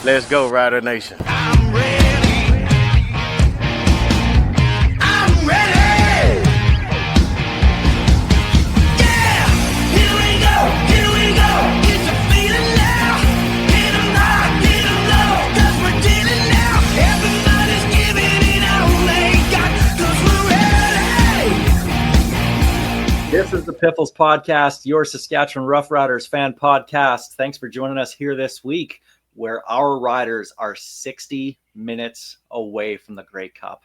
Let's go, Rider Nation. I'm ready. I'm ready. Yeah, here we go. Here we go. Get the feeling now. Get 'em high, get 'em low. 'Cause we're dealing now. Everybody's giving it all they got. 'Cause we're ready. This is the Piffles podcast, your Saskatchewan Roughriders fan podcast. Thanks for joining us here this week, where our riders are 60 minutes away from the Grey Cup.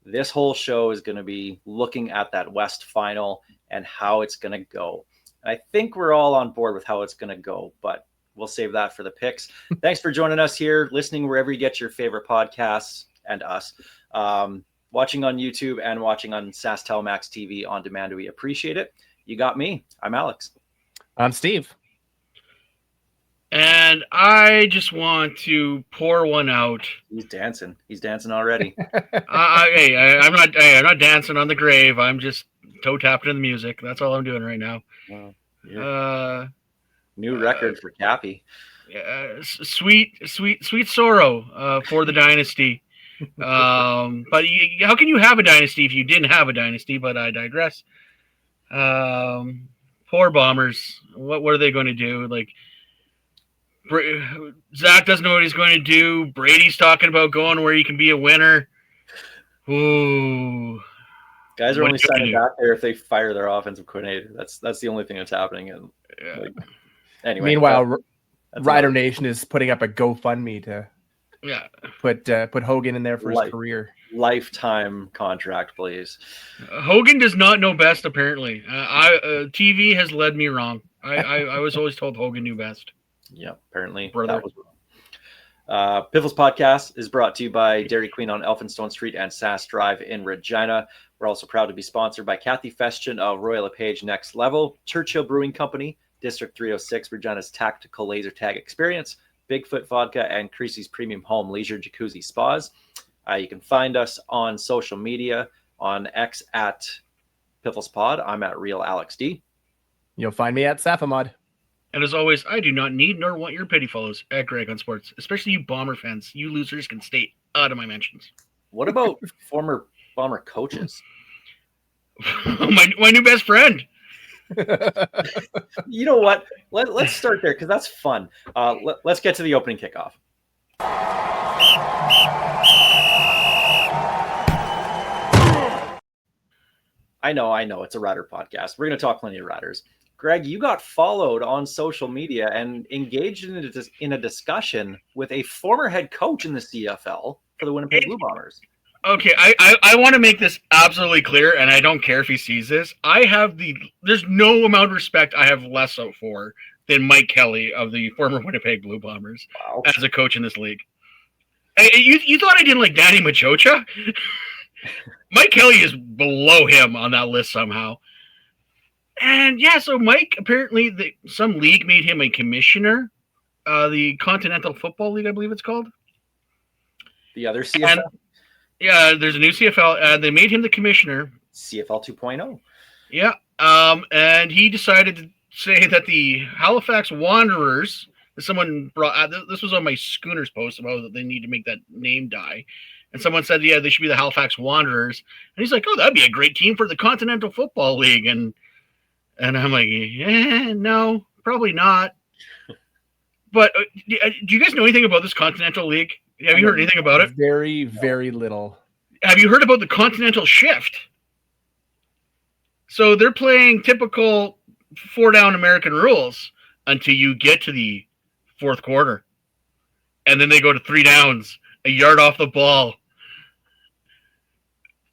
This whole show is going to be looking at that West Final and how it's going to go. I think we're all on board with how it's going to go, but we'll save that for the picks. Thanks for joining us here, listening wherever you get your favorite podcasts and us. Watching on YouTube and watching on SAS Telemax TV on demand. We appreciate it. You got me. I'm Alex. I'm Steve. And I just want to pour one out. He's dancing. He's dancing already. I'm not dancing on the grave. I'm just toe tapping to the music. That's all I'm doing right now. Wow. Yeah. New record for Cappy. Sweet sorrow for the dynasty. But how can you have a dynasty if you didn't have a dynasty? But I digress. Poor Bombers. What are they going to do? Like, Zach doesn't know what he's going to do. Brady's talking about going where he can be a winner. Ooh. Guys are only signing back there if they fire their offensive coordinator. That's the only thing that's happening. And anyway. Meanwhile, Rider Nation is putting up a GoFundMe to put Hogan in there for his career. Lifetime contract, please. Hogan does not know best, apparently. TV has led me wrong. I was always told Hogan knew best. Yeah, apparently Brother. that was wrong. Piffles Podcast is brought to you by Dairy Queen on Elphinstone Street and Sass Drive in Regina. We're also proud to be sponsored by Kathy Festian of Royal LePage Next Level, Churchill Brewing Company, District 306, Regina's tactical laser tag experience, Bigfoot Vodka, and Creasy's Premium Home Leisure Jacuzzi Spas. You can find us on social media, on X at Piffles Pod. I'm at Real Alex D. You'll find me at Safamod. And as always, I do not need nor want your pity follows at Greg on Sports, especially you Bomber fans. You losers can stay out of my mentions. What about former Bomber coaches? my new best friend. You know what? Let's start there because that's fun. Let's get to the opening kickoff. I know. It's a Rider podcast. We're going to talk plenty of Riders. Greg, you got followed on social media and engaged in a discussion with a former head coach in the CFL for the Winnipeg Blue Bombers. Okay, I want to make this absolutely clear, and I don't care if he sees this. There's no amount of respect I have less so for than Mike Kelly of the former Winnipeg Blue Bombers as a coach in this league. You thought I didn't like Danny Machocha? Mike Kelly is below him on that list somehow. And yeah, so Mike, apparently some league made him a commissioner, the Continental Football League, I believe it's called. The other CFL? Yeah, there's a new CFL, and they made him the commissioner. CFL 2.0. Yeah, and he decided to say that the Halifax Wanderers, someone brought, this was on my Schooners post about that they need to make that name die. And someone said, yeah, they should be the Halifax Wanderers. And he's like, oh, that'd be a great team for the Continental Football League. And I'm like, no, probably not. But do you guys know anything about this Continental League? Have you heard anything about it? Very, very little. Have you heard about the Continental Shift? So they're playing typical 4-down American rules until you get to the fourth quarter. And then they go to 3 downs, a yard off the ball.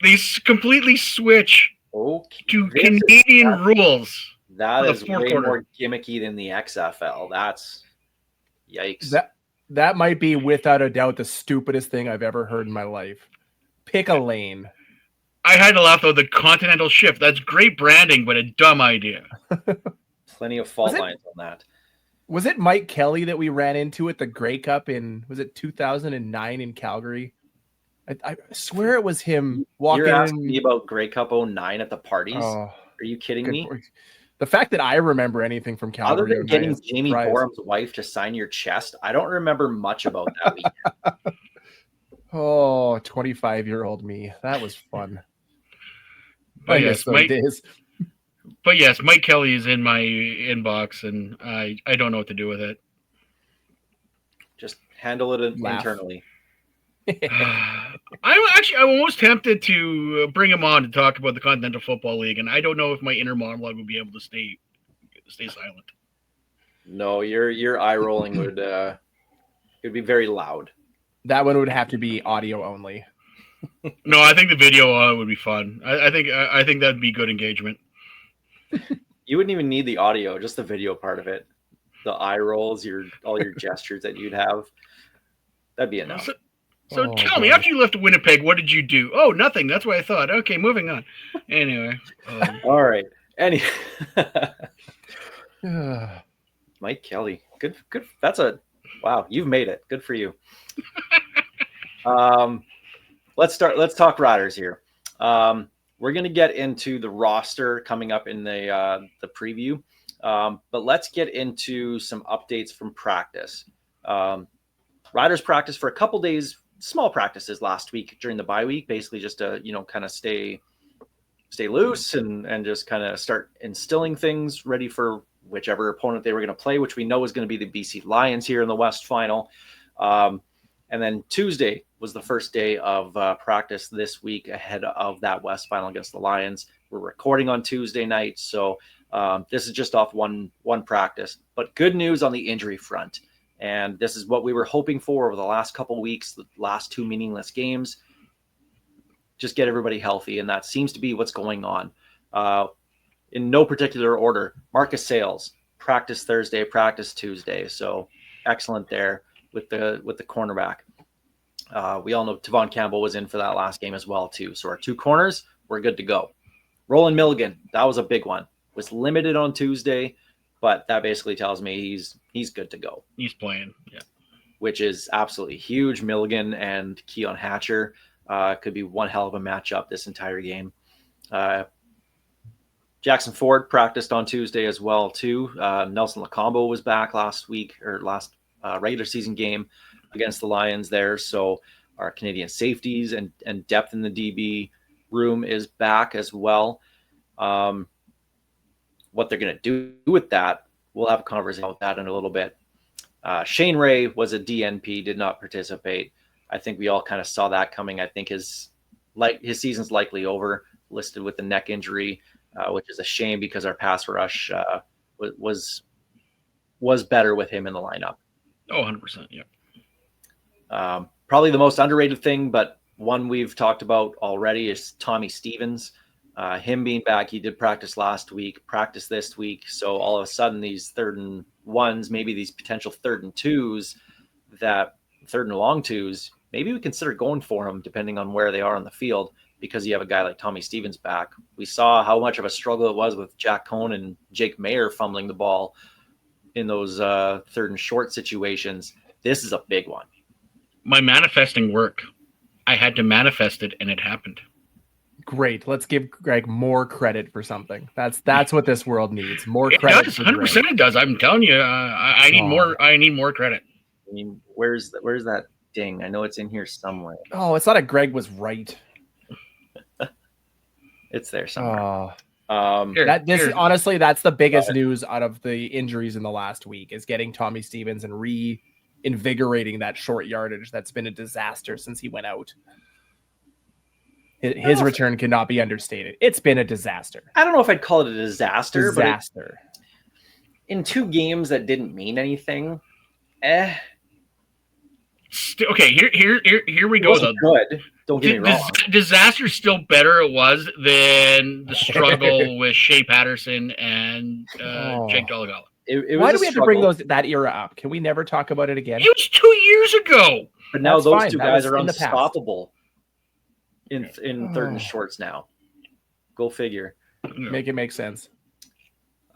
They completely switch to Canadian rules. That is way more gimmicky than the XFL. That's yikes. That might be without a doubt the stupidest thing I've ever heard in my life. Pick a lane. I had to laugh though. The Continental Shift. That's great branding, but a dumb idea. Plenty of fault lines on that. Was it Mike Kelly that we ran into at the Grey Cup was it 2009 in Calgary? I swear it was him walking. You're asking me about Grey Cup 09 at the parties? Oh, are you kidding me? The fact that I remember anything from Other Calgary than getting is Jamie surprise. Gorham's wife to sign your chest, I don't remember much about that weekend. Oh, 25-year-old me. That was fun. But I yes, miss those days. But yes, Mike Kelly is in my inbox, and I don't know what to do with it. Just handle it Laugh. internally. I'm almost tempted to bring him on to talk about the Continental Football League, and I don't know if my inner monologue would be able to stay silent. No, your eye rolling would it'd be very loud. That one would have to be audio only. No, I think the video would be fun. I think that'd be good engagement. You wouldn't even need the audio, just the video part of it. The eye rolls, all your gestures that you'd have. That'd be enough. So tell me, after you left Winnipeg, what did you do? Oh, nothing. That's what I thought. Okay, moving on. Anyway. All right. Mike Kelly. Good. That's wow. You've made it. Good for you. Let's talk Riders here. We're going to get into the roster coming up in the preview. But let's get into some updates from practice. Riders practice for a couple days, small practices last week during the bye week, basically just to, kind of stay loose and just kind of start instilling things ready for whichever opponent they were going to play, which we know is going to be the BC Lions here in the West Final. And then Tuesday was the first day of practice this week ahead of that West Final against the Lions. We're recording on Tuesday night, so this is just off one practice. But good news on the injury front. And this is what we were hoping for over the last couple of weeks, the last two meaningless games. Just get everybody healthy, and that seems to be what's going on. In no particular order, Marcus Sales, practice Thursday, practice Tuesday. So excellent there with the cornerback. We all know Tavon Campbell was in for that last game as well, too. So our two corners, we're good to go. Roland Milligan, that was a big one. Was limited on Tuesday, but that basically tells me he's good to go. He's playing, yeah. Which is absolutely huge. Milligan and Keon Hatcher could be one hell of a matchup this entire game. Jackson Ford practiced on Tuesday as well, too. Nelson Lacombo was back last regular season game against the Lions there. So our Canadian safeties and depth in the DB room is back as well. What they're going to do with that, we'll have a conversation about that in a little bit. Shane Ray was a DNP, did not participate. I think we all kind of saw that coming. I think his season's likely over, listed with the neck injury, which is a shame because our pass rush was better with him in the lineup. Oh, 100%, yeah. Probably the most underrated thing, but one we've talked about already is Tommy Stevens. Him being back, he did practice last week, practice this week. So all of a sudden, these 3rd and 1s, maybe these potential 3rd and 2s, that 3rd and long 2s, maybe we consider going for them depending on where they are on the field because you have a guy like Tommy Stevens back. We saw how much of a struggle it was with Jack Cohn and Jake Mayer fumbling the ball in those 3rd and short situations. This is a big one. My manifesting worked. I had to manifest it, and it happened. Great. Let's give Greg more credit for something. That's what this world needs. More It credit. does. 100% it does. I'm telling you, I need more. I need more credit. I mean, where's that ding? I know it's in here somewhere. Oh, it's not a Greg was right. It's there somewhere. Honestly, that's the biggest news out of the injuries in the last week is getting Tommy Stevens and reinvigorating that short yardage that's been a disaster since he went out. His return cannot be understated. It's been a disaster. I don't know if I'd call it a disaster. But in 2 games that didn't mean anything, Okay, here we go. Though. Good. Don't get me wrong. Disaster's still better it was than the struggle with Shea Patterson and Jake Dolegala. Why do we have to bring that era up? Can we never talk about it again? It was 2 years ago. But now those two guys are unstoppable in 3rd and shorts now. Go figure. Make it make sense.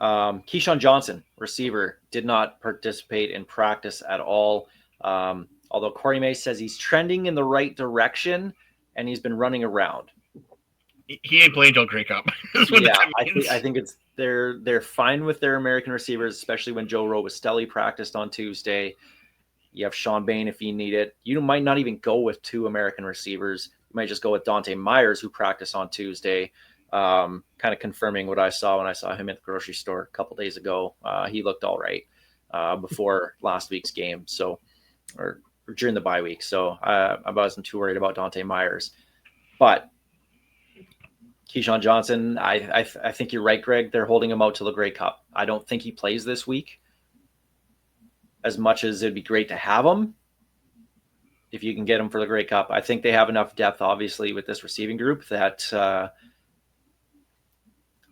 Keyshawn Johnson, receiver, did not participate in practice at all. Although Corey May says he's trending in the right direction and he's been running around. He ain't playing till Grey Cup. Yeah, I think it's they're fine with their American receivers, especially when Joe Robustelli practiced on Tuesday. You have Sean Bain if you need it. You might not even go with 2 American receivers. You might just go with Dante Myers, who practiced on Tuesday, kind of confirming what I saw when I saw him at the grocery store a couple days ago. He looked all right before last week's game, so or during the bye week. So I wasn't too worried about Dante Myers. But Keyshawn Johnson, I think you're right, Greg. They're holding him out till the Grey Cup. I don't think he plays this week. As much as it'd be great to have him, if you can get him for the Grey Cup, I think they have enough depth, obviously, with this receiving group that I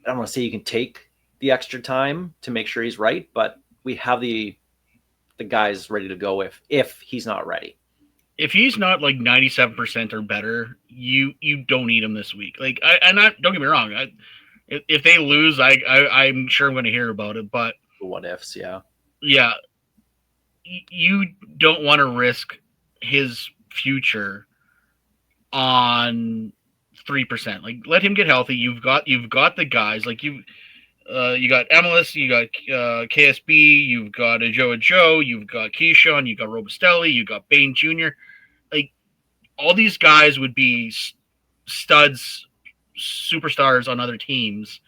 don't want to say you can take the extra time to make sure he's right, but we have the guys ready to go if he's not ready. If he's not like 97% or better, you don't need him this week. Like, don't get me wrong. If they lose, I'm sure I'm going to hear about it. But What ifs, yeah. You don't want to risk his future on 3%. Like, let him get healthy. You've got the guys. Like you got Emilus, you got KSB, you've got Joe, you've got Keyshawn, you got Robustelli, you got Bain Jr. Like, all these guys would be studs, superstars on other teams.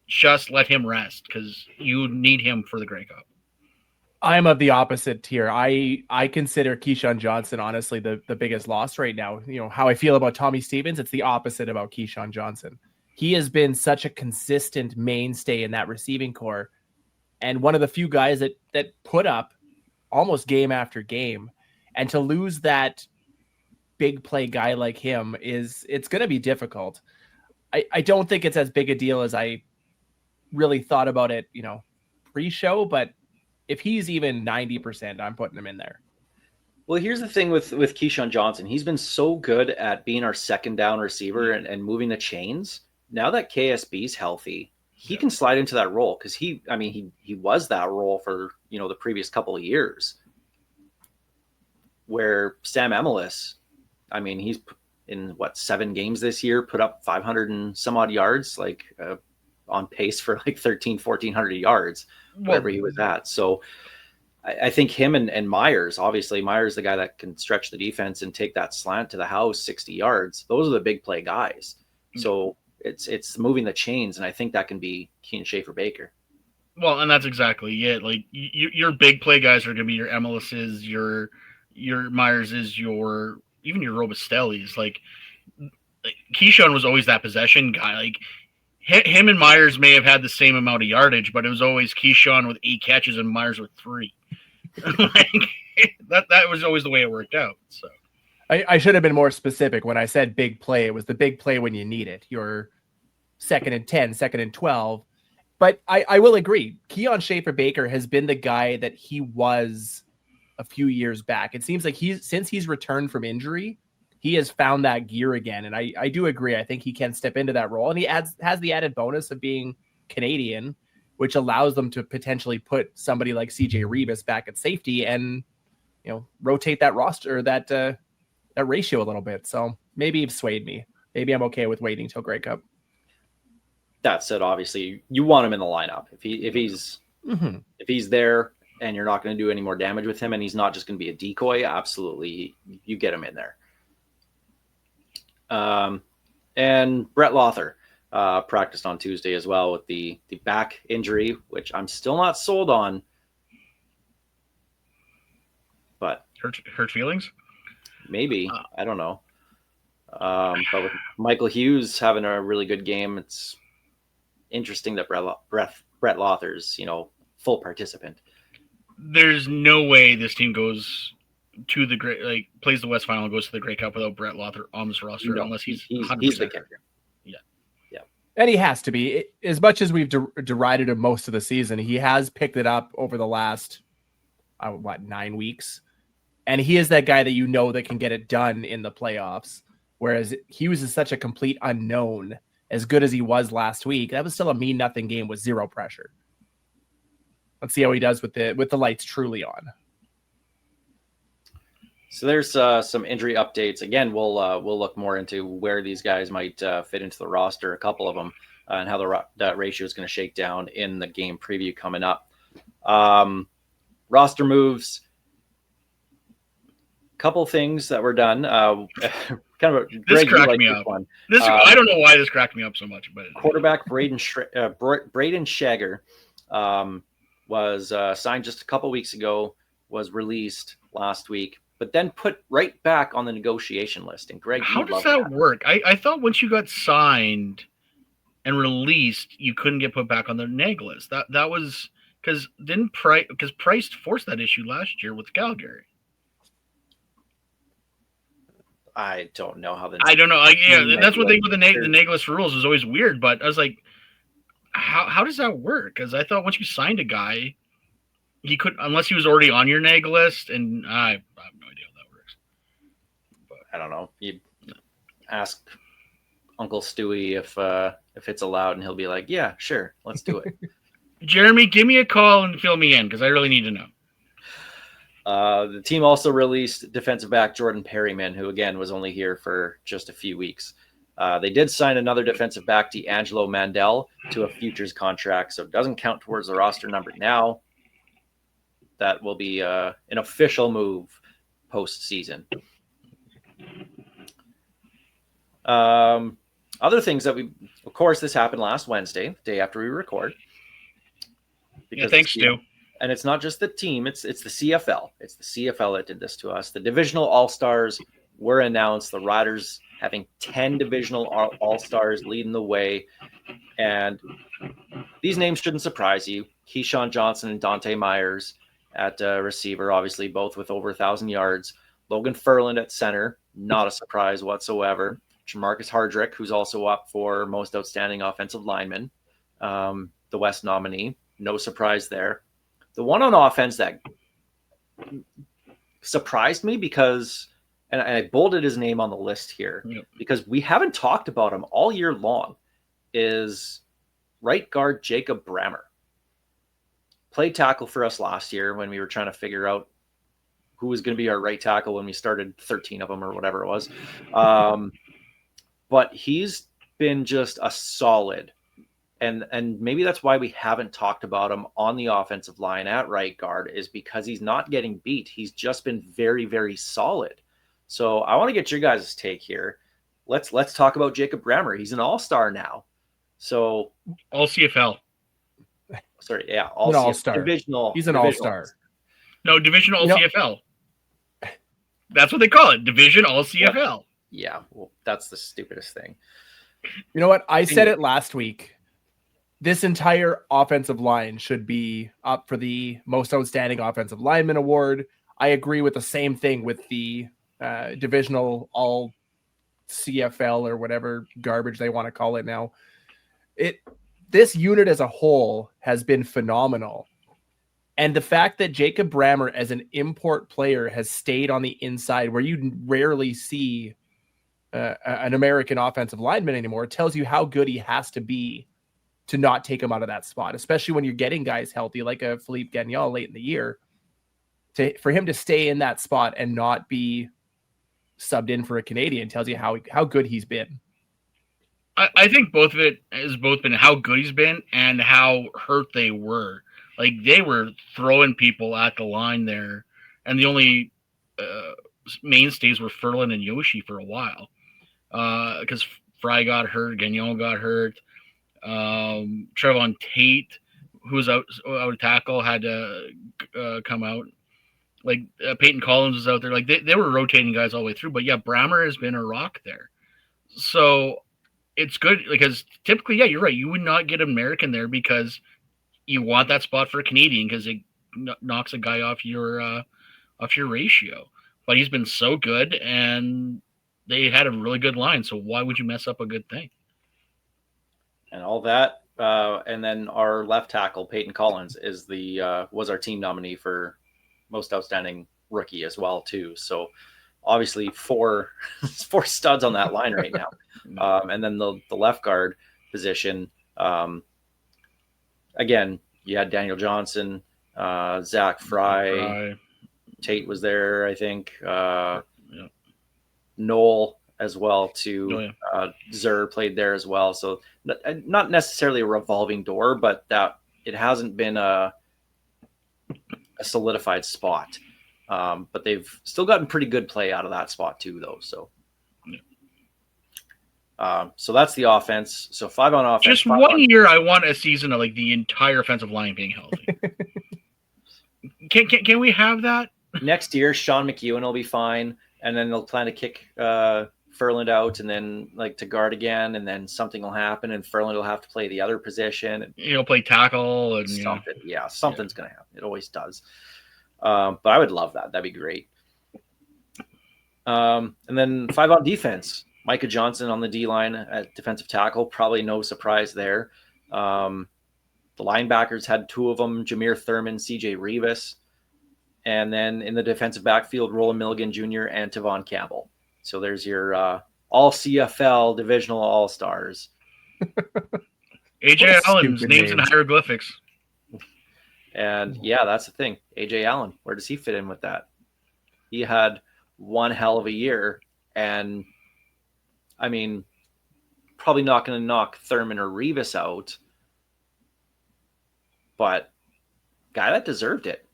Just let him rest because you need him for the Grey Cup. I'm of the opposite tier. I consider Keyshawn Johnson honestly the biggest loss right now. You know how I feel about Tommy Stevens. It's the opposite about Keyshawn Johnson. He has been such a consistent mainstay in that receiving core, and one of the few guys that put up almost game after game. And to lose that big play guy like him it's going to be difficult. I don't think it's as big a deal as I really thought about it, pre-show, but if he's even 90%, I'm putting him in there. Well, here's the thing with Keyshawn Johnson. He's been so good at being our second down receiver and moving the chains. Now that KSB's healthy, he can slide into that role because he was that role for, the previous couple of years. Where Sam Emilus, he's in 7 games this year, put up 500 and some odd yards, on pace for 1,400 yards, wherever he was at. So I think him and Myers, obviously Myers, the guy that can stretch the defense and take that slant to the house 60 yards. Those are the big play guys. So it's moving the chains. And I think that can be Keenan Schaefer-Baker. Well, and that's exactly it. Like your big play guys are going to be your Emiluses, your Myerses, even your Robustellis. Like Keyshawn was always that possession guy. Like him and Myers may have had the same amount of yardage, but it was always Keyshawn with 8 catches and Myers with 3. that was always the way it worked out. So I should have been more specific when I said big play. It was the big play when you need it. Your 2nd and 10, 2nd and 12. But I will agree. Keon Schaefer-Baker has been the guy that he was a few years back. It seems like since he's returned from injury, he has found that gear again. And I do agree. I think he can step into that role. And he has the added bonus of being Canadian, which allows them to potentially put somebody like CJ Revis back at safety and, rotate that roster, that ratio a little bit. So maybe you've swayed me. Maybe I'm okay with waiting till Grey Cup. That said, obviously you want him in the lineup. If he's there and you're not going to do any more damage with him and he's not just going to be a decoy, absolutely you get him in there. And Brett Lothar practiced on Tuesday as well with the back injury, which I'm still not sold on. But hurt feelings? Maybe. I don't know. But with Michael Hughes having a really good game, it's interesting that Brett Lothar's, full participant. There's no way this team goes to the plays the West Final and goes to the Grey Cup without Brett Lothar on this roster, unless he's the kicker. Yeah. And he has to be. As much as we've derided him most of the season, he has picked it up over the last 9 weeks, and he is that guy that that can get it done in the playoffs. Whereas Hughes is such a complete unknown. As good as he was last week, that was still a mean nothing game with 0 pressure. Let's see how he does with the lights truly on. So there's some injury updates. Again, we'll look more into where these guys might fit into the roster, a couple of them, and how that ratio is going to shake down in the game preview coming up. Roster moves. Couple things that were done. Kind of This Greg, cracked me up. One. I don't know why this cracked me up so much, but Quarterback Braden Shager was signed just a couple weeks ago, was released last week, but then put right back on the negotiation list. And Greg, how does that work? I thought once you got signed and released, you couldn't get put back on the neg list. That was because Price forced that issue last year with Calgary. I don't know how I don't know. That's one thing with the neg list rules is always weird. But I was like, how does that work? Because I thought once you signed a guy, he could, unless he was already on your neg list, and I have no idea how that works. But I don't know. You ask Uncle Stewie if it's allowed, and he'll be like, "Yeah, sure, let's do it." Jeremy, give me a call and fill me in because I really need to know. The team also released defensive back Jordan Perryman, who again was only here for just a few weeks. They did sign another defensive back, D'Angelo Mandel, to a futures contract, so it doesn't count towards the roster number now. That will be an official move post-season. Other things that of course, this happened last Wednesday, the day after we record. Yeah, thanks, Stu. And it's not just the team, it's the CFL. It's the CFL that did this to us. The divisional all-stars were announced, the Riders having 10 divisional all-stars leading the way. And these names shouldn't surprise you. Keyshawn Johnson and Dante Myers at receiver, obviously both with over 1,000 yards. Logan Ferland at center, not a surprise whatsoever. Jamarcus Hardrick, who's also up for most outstanding offensive lineman, the West nominee. No surprise there. The one on offense that surprised me because, and I bolded his name on the list here, because we haven't talked about him all year long, is right guard Jacob Brammer. Played tackle for us last year when we were trying to figure out who was going to be our right tackle when we started 13 of them or whatever it was. But he's been just a solid. And maybe that's why we haven't talked about him on the offensive line at right guard, is because he's not getting beat. He's just been very, very solid. So I want to get your guys' take here. Let's talk about Jacob Brammer. He's an all-star now. So all CFL. Sorry, yeah, all-star. Divisional. He's an all-star. No, division all CFL. That's what they call it. Division all CFL. Yeah, well, that's the stupidest thing. You know what? I said it last week. This entire offensive line should be up for the most outstanding offensive lineman award. I agree with the same thing with the divisional all CFL or whatever garbage they want to call it now. This unit as a whole has been phenomenal. And the fact that Jacob Brammer as an import player has stayed on the inside where you rarely see an American offensive lineman anymore tells you how good he has to be to not take him out of that spot, especially when you're getting guys healthy like a Philippe Gagnon late in the year. For him to stay in that spot and not be subbed in for a Canadian tells you how good he's been. I think both of it has both been how good he's been and how hurt they were. Like, they were throwing people at the line there, and the only mainstays were Ferland and Yoshi for a while. Because Fry got hurt, Gagnon got hurt. Trevon Tate, who was out of tackle, had to come out. Like, Peyton Collins was out there. Like, they were rotating guys all the way through. But, yeah, Brammer has been a rock there. So it's good because typically, yeah, you're right. You would not get an American there because you want that spot for a Canadian because it knocks a guy off your ratio. But he's been so good, and they had a really good line. So why would you mess up a good thing? And all that, and then our left tackle Peyton Collins was our team nominee for most outstanding rookie as well too. So obviously four studs on that line right now. And then the left guard position, again, you had Daniel Johnson, Zach Fry, Tate was there, I think. Noel as well too. Zur played there as well. So not necessarily a revolving door, but that it hasn't been a solidified spot. But they've still gotten pretty good play out of that spot too, though. So. So that's the offense. So 5 on offense. Just one year, I want a season of like the entire offensive line being healthy. Can we have that? Next year, Sean McEwen will be fine, and then they'll plan to kick Furland out, and then like to guard again, and then something will happen, and Furland will have to play the other position. And he'll play tackle and something. Yeah, something's gonna happen. It always does. But I would love that. That'd be great. And then 5 on defense. Micah Johnson on the D-line at defensive tackle, probably no surprise there. The linebackers had 2 of them, Jameer Thurman, CJ Rivas. And then in the defensive backfield, Roland Milligan Jr. and Tavon Campbell. So there's your all CFL divisional all-stars. AJ Allen's names in hieroglyphics. And yeah, that's the thing. AJ Allen, where does he fit in with that? He had one hell of a year, and I mean, probably not going to knock Thurman or Rivas out, but guy that deserved it.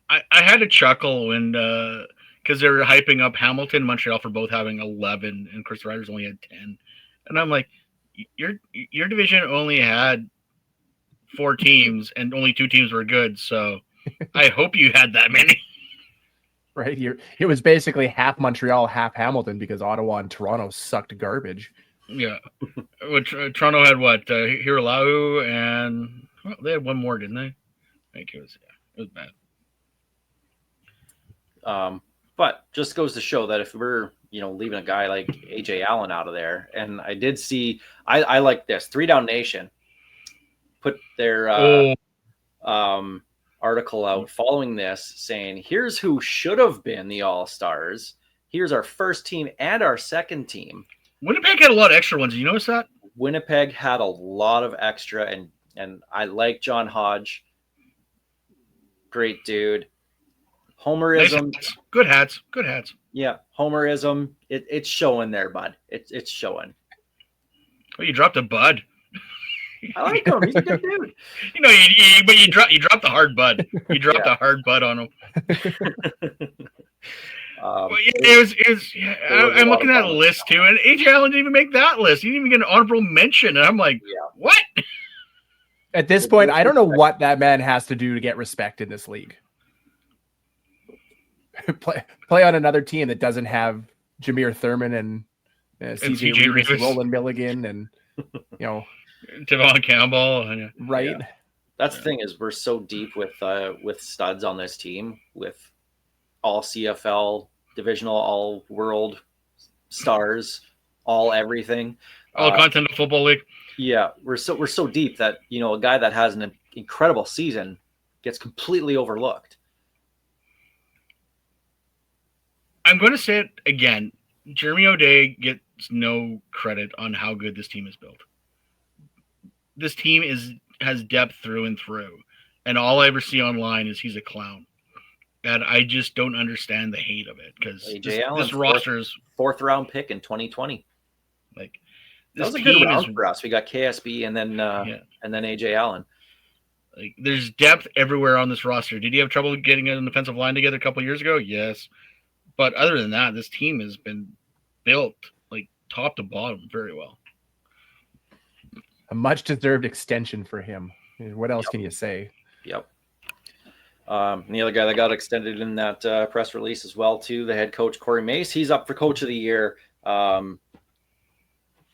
I had a chuckle when because they were hyping up Hamilton and Montreal for both having 11, and Chris Riders only had 10. And I'm like, your division only had 4 teams, and only 2 teams were good. So I hope you had that many. Right here, it was basically half Montreal, half Hamilton, because Ottawa and Toronto sucked garbage. Yeah, which Toronto had what Hiralau, and they had one more, didn't they? I think it was bad. But just goes to show that if we're leaving a guy like AJ Allen out of there, and I did see I like this 3 Down Nation put their article out following this saying, here's who should have been the all-stars. Here's our first team and our second team. Winnipeg had a lot of extra ones. Did you notice that? Winnipeg had a lot of extra, and I like John Hodge. Great dude. Homerism. Nice. Good hats. Yeah, homerism. It's showing there, bud. It's showing. Well, you dropped a bud. I like him. He's a good dude. But you dropped the hard bud. You dropped a hard bud on him. I'm looking at a list too, and AJ Allen didn't even make that list. He didn't even get an honorable mention. And I'm like, what? At this point, I don't know what that man has to do to get respect in this league. Play on another team that doesn't have Jameer Thurman and CJ Rivas, Roland Milligan, and Tavon Campbell, right? Yeah. That's the thing is we're so deep with studs on this team, with all CFL, divisional, all world stars, all everything, all Continental Football League. Yeah, we're so deep that a guy that has an incredible season gets completely overlooked. I'm going to say it again. Jeremy O'Day gets no credit on how good this team is built. This team has depth through and through, and all I ever see online is he's a clown. And I just don't understand the hate of it, because this roster is 4th round pick in 2020. Like, that was a good round for us. We got KSB and then AJ Allen. Like, there's depth everywhere on this roster. Did you have trouble getting an offensive line together a couple of years ago? Yes. But other than that, this team has been built like top to bottom very well. A much-deserved extension for him. What else can you say? Yep. The other guy that got extended in that press release as well, too, the head coach, Corey Mace, he's up for Coach of the Year. I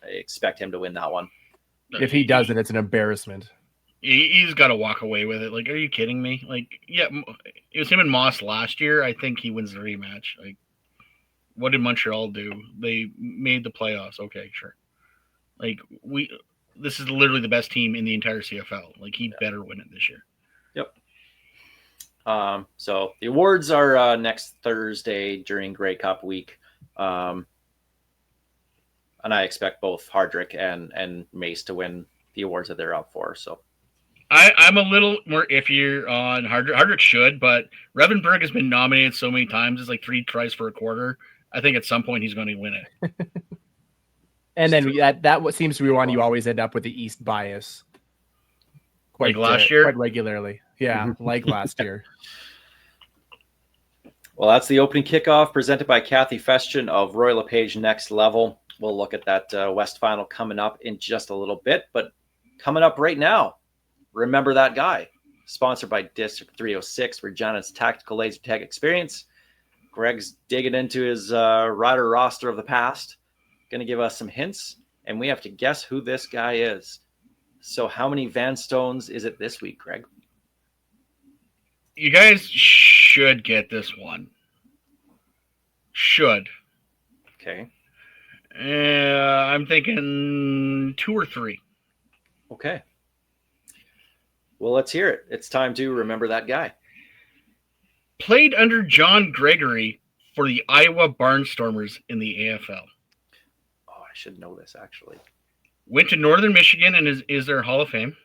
expect him to win that one. If he doesn't, it's an embarrassment. He's got to walk away with it. Like, are you kidding me? Like, yeah, it was him and Moss last year. I think he wins the rematch. Like, what did Montreal do? They made the playoffs. Okay, sure. Like, this is literally the best team in the entire CFL. Like, he better win it this year. Yep. So the awards are next Thursday during Grey Cup week. And I expect both Hardrick and Mace to win the awards that they're up for. So I'm a little more iffy on Hardrick. Hardrick should, but Revenberg has been nominated so many times. It's like 3 tries for a quarter. I think at some point he's going to win it. And then that what seems to be one you always end up with the East bias. Like last year? Quite regularly. Yeah, like last year. Well, that's the opening kickoff presented by Kathy Festian of Roy LePage Next Level. We'll look at that West Final coming up in just a little bit. But coming up right now, remember that guy. Sponsored by District 306, Regina's tactical laser tag experience. Greg's digging into his rider roster of the past. Going to give us some hints, and we have to guess who this guy is. So how many Van Stones is it this week, Greg? You guys should get this one. Should. Okay. I'm thinking 2 or 3. Okay. Well, let's hear it. It's time to remember that guy. Played under John Gregory for the Iowa Barnstormers in the AFL. Oh, I should know this, actually. Went to Northern Michigan and is their Hall of Fame.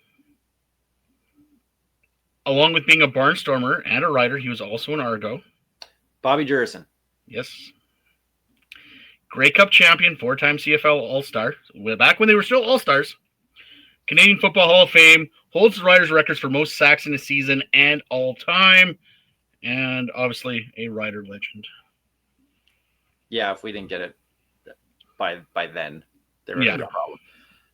Along with being a Barnstormer and a rider, he was also an Argo. Bobby Jurison. Yes. Grey Cup champion, 4-time CFL All-Star. Back when they were still All-Stars. Canadian Football Hall of Fame. Holds the riders' records for most sacks in a season and all time. And obviously a rider legend. Yeah, if we didn't get it by then, there would be a problem.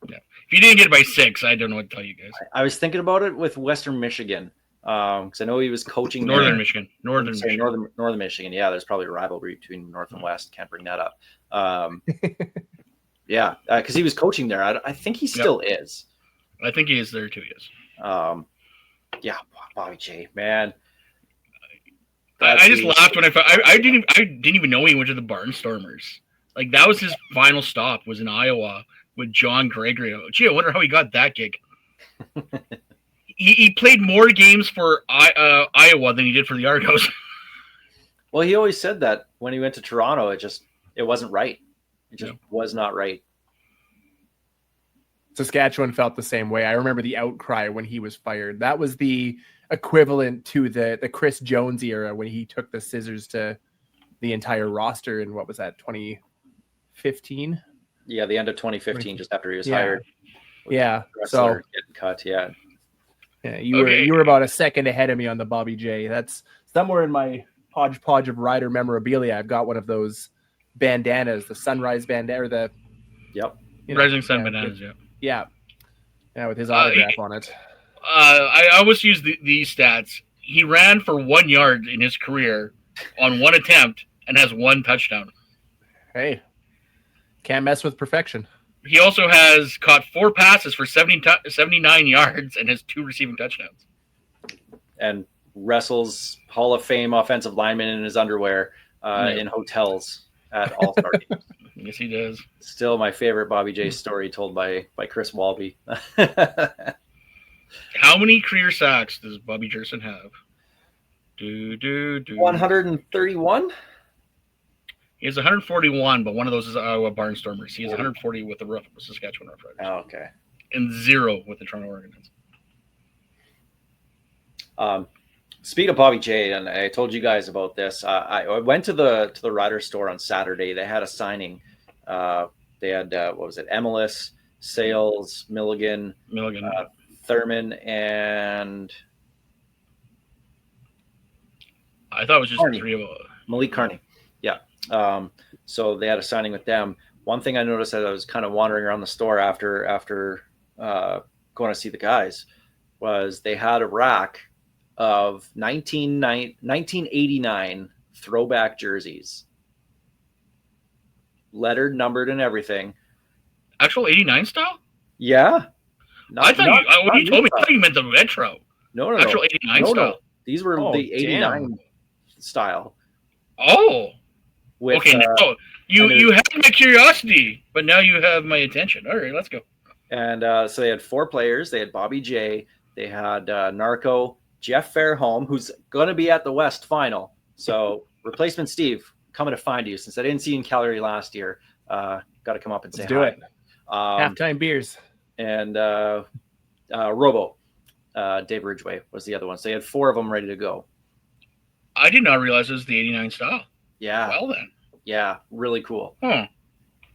Yeah. If you didn't get it by 6, I don't know what to tell you guys. I was thinking about it with Western Michigan because I know he was coaching Northern Michigan. Northern Michigan. Yeah, there's probably a rivalry between North and West. Can't bring that up. Yeah, because he was coaching there. I think he still is. I think he is there too. Yes. Yeah, Bobby J, man. I just laughed when I didn't even know he went to the Barnstormers. Like that was his final stop was in Iowa with John Gregory. Gee, I wonder how he got that gig. he played more games for Iowa than he did for the Argos. Well, he always said that when he went to Toronto, it wasn't right. It just was not right. Saskatchewan felt the same way. I remember the outcry when he was fired. That was the equivalent to the Chris Jones era when he took the scissors to the entire roster in, what was that, 2015? Yeah, the end of 2015, just after he was hired. Yeah, so getting cut. Yeah, you were about a second ahead of me on the Bobby J. That's somewhere in my hodgepodge of rider memorabilia. I've got one of those bandanas, the sunrise bandana, or the Rising Sun bandanas. Yeah, with his autograph on it. I always use these stats. He ran for 1 yard in his career on 1 attempt and has 1 touchdown. Hey, can't mess with perfection. He also has caught 4 passes for 79 yards and has 2 receiving touchdowns. And wrestles Hall of Fame offensive lineman in his underwear in hotels at All-Star games. Yes, he does. Still my favorite Bobby J story told by Chris Walby. How many career sacks does Bobby Jurison have? 131? He has 141, but one of those is Iowa Barnstormers. He has 140 with the Saskatchewan Roughriders. Oh, okay. And 0 with the Toronto Argonauts. Speaking of Bobby J, and I told you guys about this. I went to the rider store on Saturday. They had a signing. They had what was it? Emelis, Sales, Milligan, Thurman, and I thought it was just Carney. 3 of them. Malik Carney. Yeah. So they had a signing with them. One thing I noticed as I was kind of wandering around the store after going to see the guys was they had a rack of 1989 throwback jerseys, lettered, numbered, and everything. Actual 89 style? Yeah. When you told me, I thought you meant the retro. No. Actual 89 style. No. These were the 89 style. Oh. With, okay. You had my curiosity, but now you have my attention. All right, let's go. And so they had 4 players. They had Bobby J. They had Narco, Jeff Fairholm, who's going to be at the West Final. So replacement Steve, coming to find you. Since I didn't see you in Calgary last year, got to come up and say Let's do hi. it. Halftime beers. And Robo. Dave Ridgway was the other one. So they had 4 of them ready to go. I did not realize it was the 89 style. Yeah. Well then. Yeah, really cool. Huh.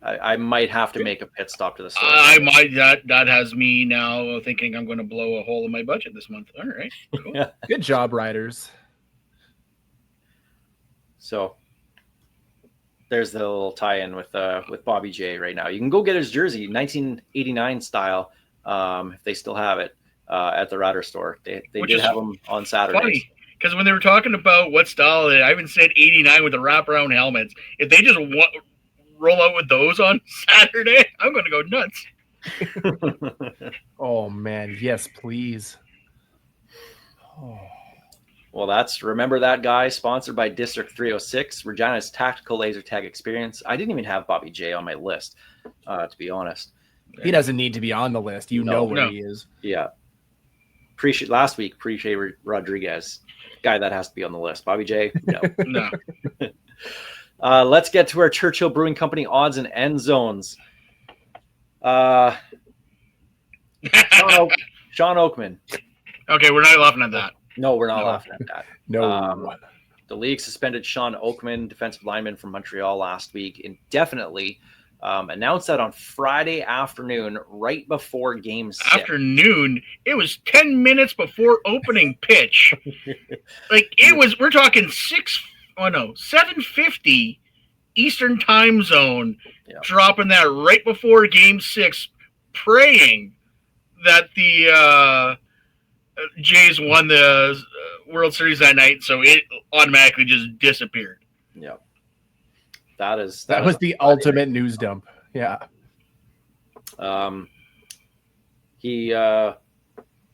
I might have to make a pit stop to the store. I might. That has me now thinking I'm going to blow a hole in my budget this month. All right. Cool. Yeah. Good job, riders. So there's the little tie-in with Bobby J right now. You can go get his jersey, 1989 style, if they still have it at the Rider store. They did have them on Saturdays. Funny, because when they were talking about what style, I even said 89 with the wraparound helmets. If they just roll out with those on Saturday, I'm going to go nuts. Oh man, yes, please. Oh. Well, remember that guy, sponsored by District 306, Regina's tactical laser tag experience. I didn't even have Bobby J on my list, to be honest. He doesn't need to be on the list. You know where he is. Yeah. Last week, Rodriguez, guy that has to be on the list. Bobby J, no. No. Let's get to our Churchill Brewing Company odds and end zones. Sean Oakman. Okay, we're not laughing at that. No, we're not laughing at that. No. The league suspended Sean Oakman, defensive lineman from Montreal, last week indefinitely. Announced that on Friday afternoon, right before Game 6. Afternoon? It was 10 minutes before opening pitch. We're talking 7:50 Eastern time zone, dropping that right before Game 6, praying that the Jays won the World Series that night, so it automatically just disappeared. Yeah. That was the ultimate news dump. Yeah. He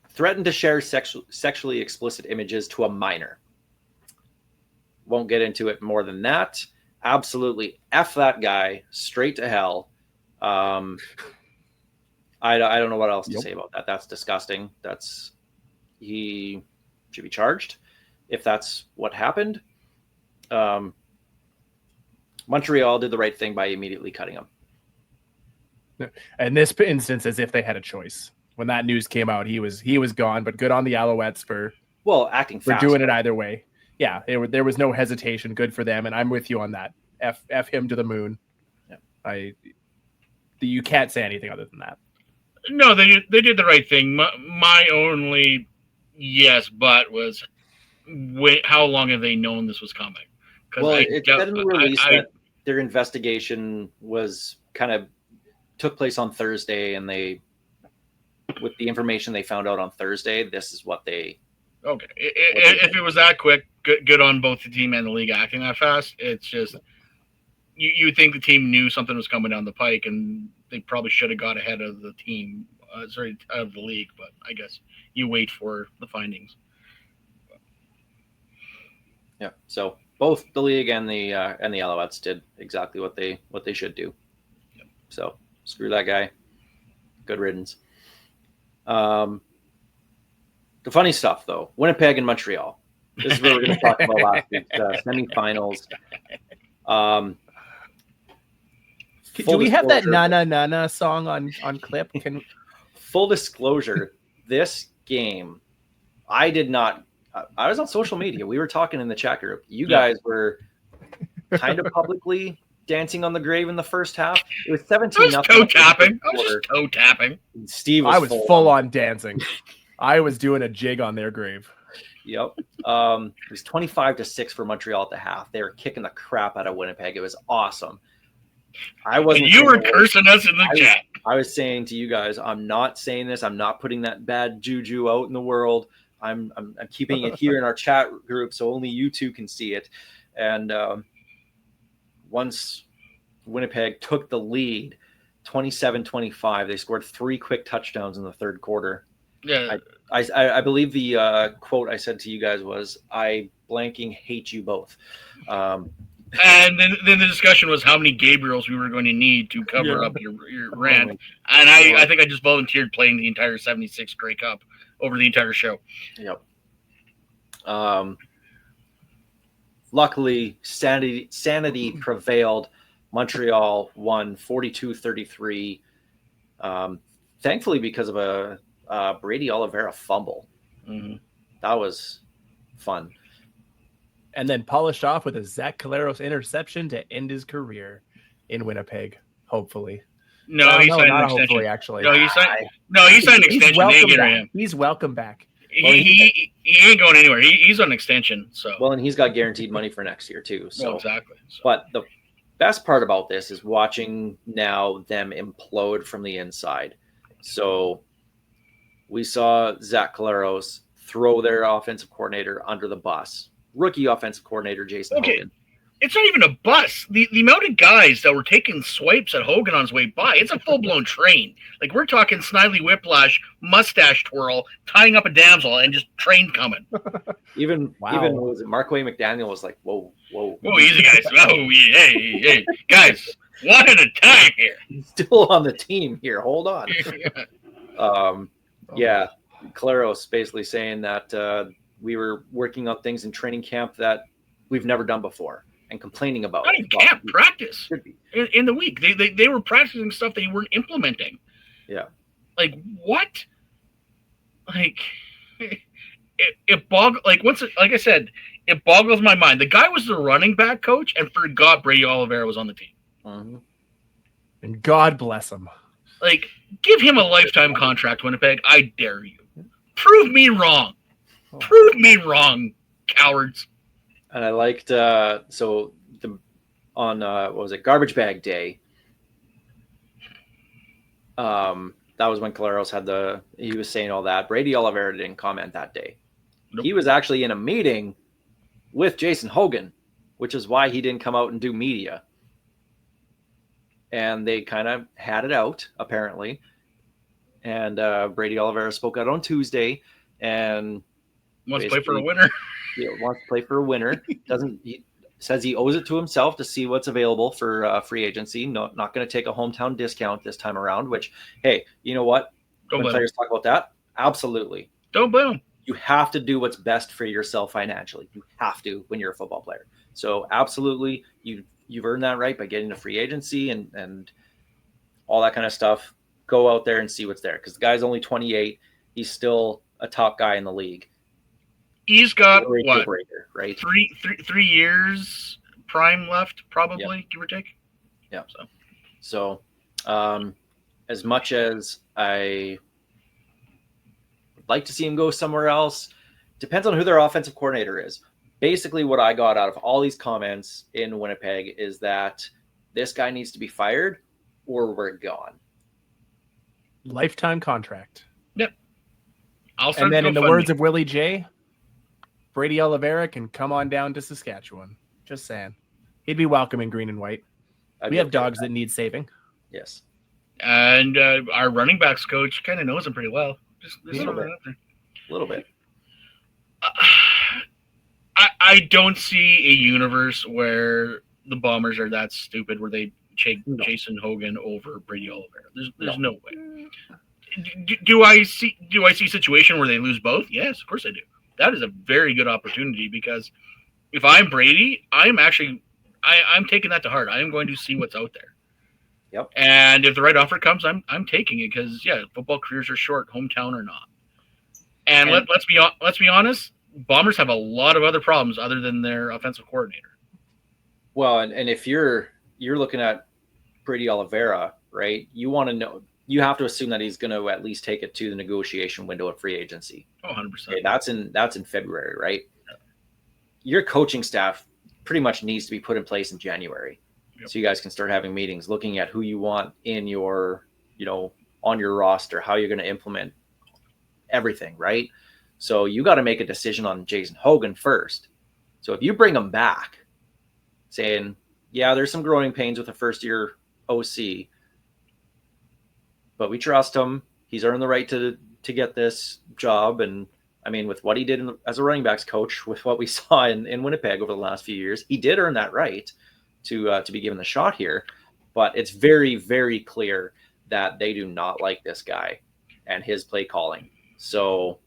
threatened to share sexually explicit images to a minor. Won't get into it more than that. Absolutely F that guy straight to hell. I don't know what else to say about that. That's disgusting. He should be charged if that's what happened. Montreal did the right thing by immediately cutting him. In this instance, as if they had a choice. When that news came out, he was gone. But good on the Alouettes for acting for fast. doing it either way. Yeah, there was no hesitation. Good for them, and I'm with you on that. F him to the moon. Yeah. You can't say anything other than that. No, they did the right thing. My only but was how long have they known this was coming? Well, it said in the release that their investigation was took place on Thursday, and with the information they found out on Thursday, this is what they. Okay, if it was that quick, good on both the team and the league acting that fast. It's just you would think the team knew something was coming down the pike, and they probably should have got ahead of the team, of the league. But I guess you wait for the findings. Yeah. So both the league and the Alouettes did exactly what they should do. Yep. So screw that guy. Good riddance. The funny stuff, though, Winnipeg and Montreal. This is what we're going to talk about last week. Semifinals. Do we have that Na Na Na Na song on clip? Full disclosure, this game, I did not. I was on social media. We were talking in the chat group. You guys were kind of publicly dancing on the grave in the first half. It was 17-0. I was toe tapping. Steve was full on dancing. I was doing a jig on their grave. Yep. It was 25-6 for Montreal at the half. They were kicking the crap out of Winnipeg. It was awesome. You were cursing us in the chat. I was saying to you guys, I'm not saying this. I'm not putting that bad juju out in the world. I'm keeping it here in our chat group so only you two can see it. And once Winnipeg took the lead, 27-25, they scored 3 quick touchdowns in the third quarter. Yeah, I believe the quote I said to you guys was, "I blanking hate you both." And then the discussion was how many Gabriels we were going to need to cover up your rant. And I think I just volunteered playing the entire 76 Grey Cup over the entire show. Yep. Luckily, sanity prevailed. Montreal won 42-33. Thankfully, because of a Brady Oliveira fumble. Mhm. That was fun. And then polished off with a Zach Caleros interception to end his career in Winnipeg, hopefully. No, Well, he no, signed not an extension. hopefully, actually. No, he signed an He's extension. They welcome get back. him. He's welcome back. Well, He ain't going anywhere. He's on an extension. So Well, and he's got guaranteed money for next year too. So, well, exactly. So, but the best part about this is watching now them implode from the inside. So we saw Zach Caleros throw their offensive coordinator under the bus. Rookie offensive coordinator Jason Okay. Hogan. it's not even a bus. The amount of guys that were taking swipes at Hogan on his way by, it's a full blown train. Like we're talking Snidely Whiplash, mustache twirl, tying up a damsel, and just train coming. Even Wow. what was it? Markway McDaniel was like, whoa. Whoa, easy guys. Oh, hey, guys, one at a time here. He's still on the team here. Hold on. Yeah, Claros basically saying that we were working on things in training camp that we've never done before and complaining about. Not in camp, practice. Should be. In the week. They were practicing stuff they weren't implementing. Yeah. Like what? Like it boggles. Like like I said, it boggles my mind. The guy was the running back coach, and forgot Brady Oliveira was on the team. Mhm. And God bless him. Like, give him a lifetime contract, Winnipeg. I dare you. Prove me wrong. Prove me wrong, cowards. And I liked so on what was it, Garbage Bag Day. That was when Claros had he was saying all that. Brady Oliveira didn't comment that day. Nope. He was actually in a meeting with Jason Hogan, which is why he didn't come out and do media. And they kind of had it out, apparently. And Brady Oliveira spoke out on Tuesday and Wants to play for a winner. Wants to play for a winner. He says he owes it to himself to see what's available for free agency. Not going to take a hometown discount this time around, which, hey, you know what? Don't When blame players talk about that, absolutely. Don't blame him. You have to do what's best for yourself financially. You have to when you're a football player. So absolutely, you've earned that right by getting a free agency and all that kind of stuff. Go out there and see what's there because the guy's only 28. He's still a top guy in the league. He's got what? Breaker, right? 3 years prime left, probably, give or take. Yeah. So, as much as I would like to see him go somewhere else, depends on who their offensive coordinator is. Basically, what I got out of all these comments in Winnipeg is that this guy needs to be fired or we're gone. Lifetime contract. Yep. And then in the words of Willie J, Brady Oliveira can come on down to Saskatchewan. Just saying. He'd be welcome in green and white. We have dogs that need saving. Yes. And our running backs coach kind of knows him pretty well. Just A little bit. I don't see a universe where the Bombers are that stupid where they take Jason Hogan over Brady Oliveira. There's no way. Do I see a situation where they lose both? Yes, of course I do. That is a very good opportunity because if I'm Brady, I'm taking that to heart. I am going to see what's out there. Yep. And if the right offer comes, I'm taking it because football careers are short, hometown or not. And let's be honest, Bombers have a lot of other problems other than their offensive coordinator. Well, and if you're looking at Brady Oliveira, right? You want to know. You have to assume that he's going to at least take it to the negotiation window of free agency. Oh, 100%. Okay, that's in February, right? Your coaching staff pretty much needs to be put in place in January. Yep. So you guys can start having meetings, looking at who you want in your, on your roster, how you're going to implement everything, right? So you got to make a decision on Jason Hogan first. So if you bring him back saying, yeah, there's some growing pains with a first-year OC, but we trust him. He's earned the right to get this job. And I mean, with what he did as a running backs coach, with what we saw in Winnipeg over the last few years, he did earn that right to be given the shot here. But it's very, very clear that they do not like this guy and his play calling. So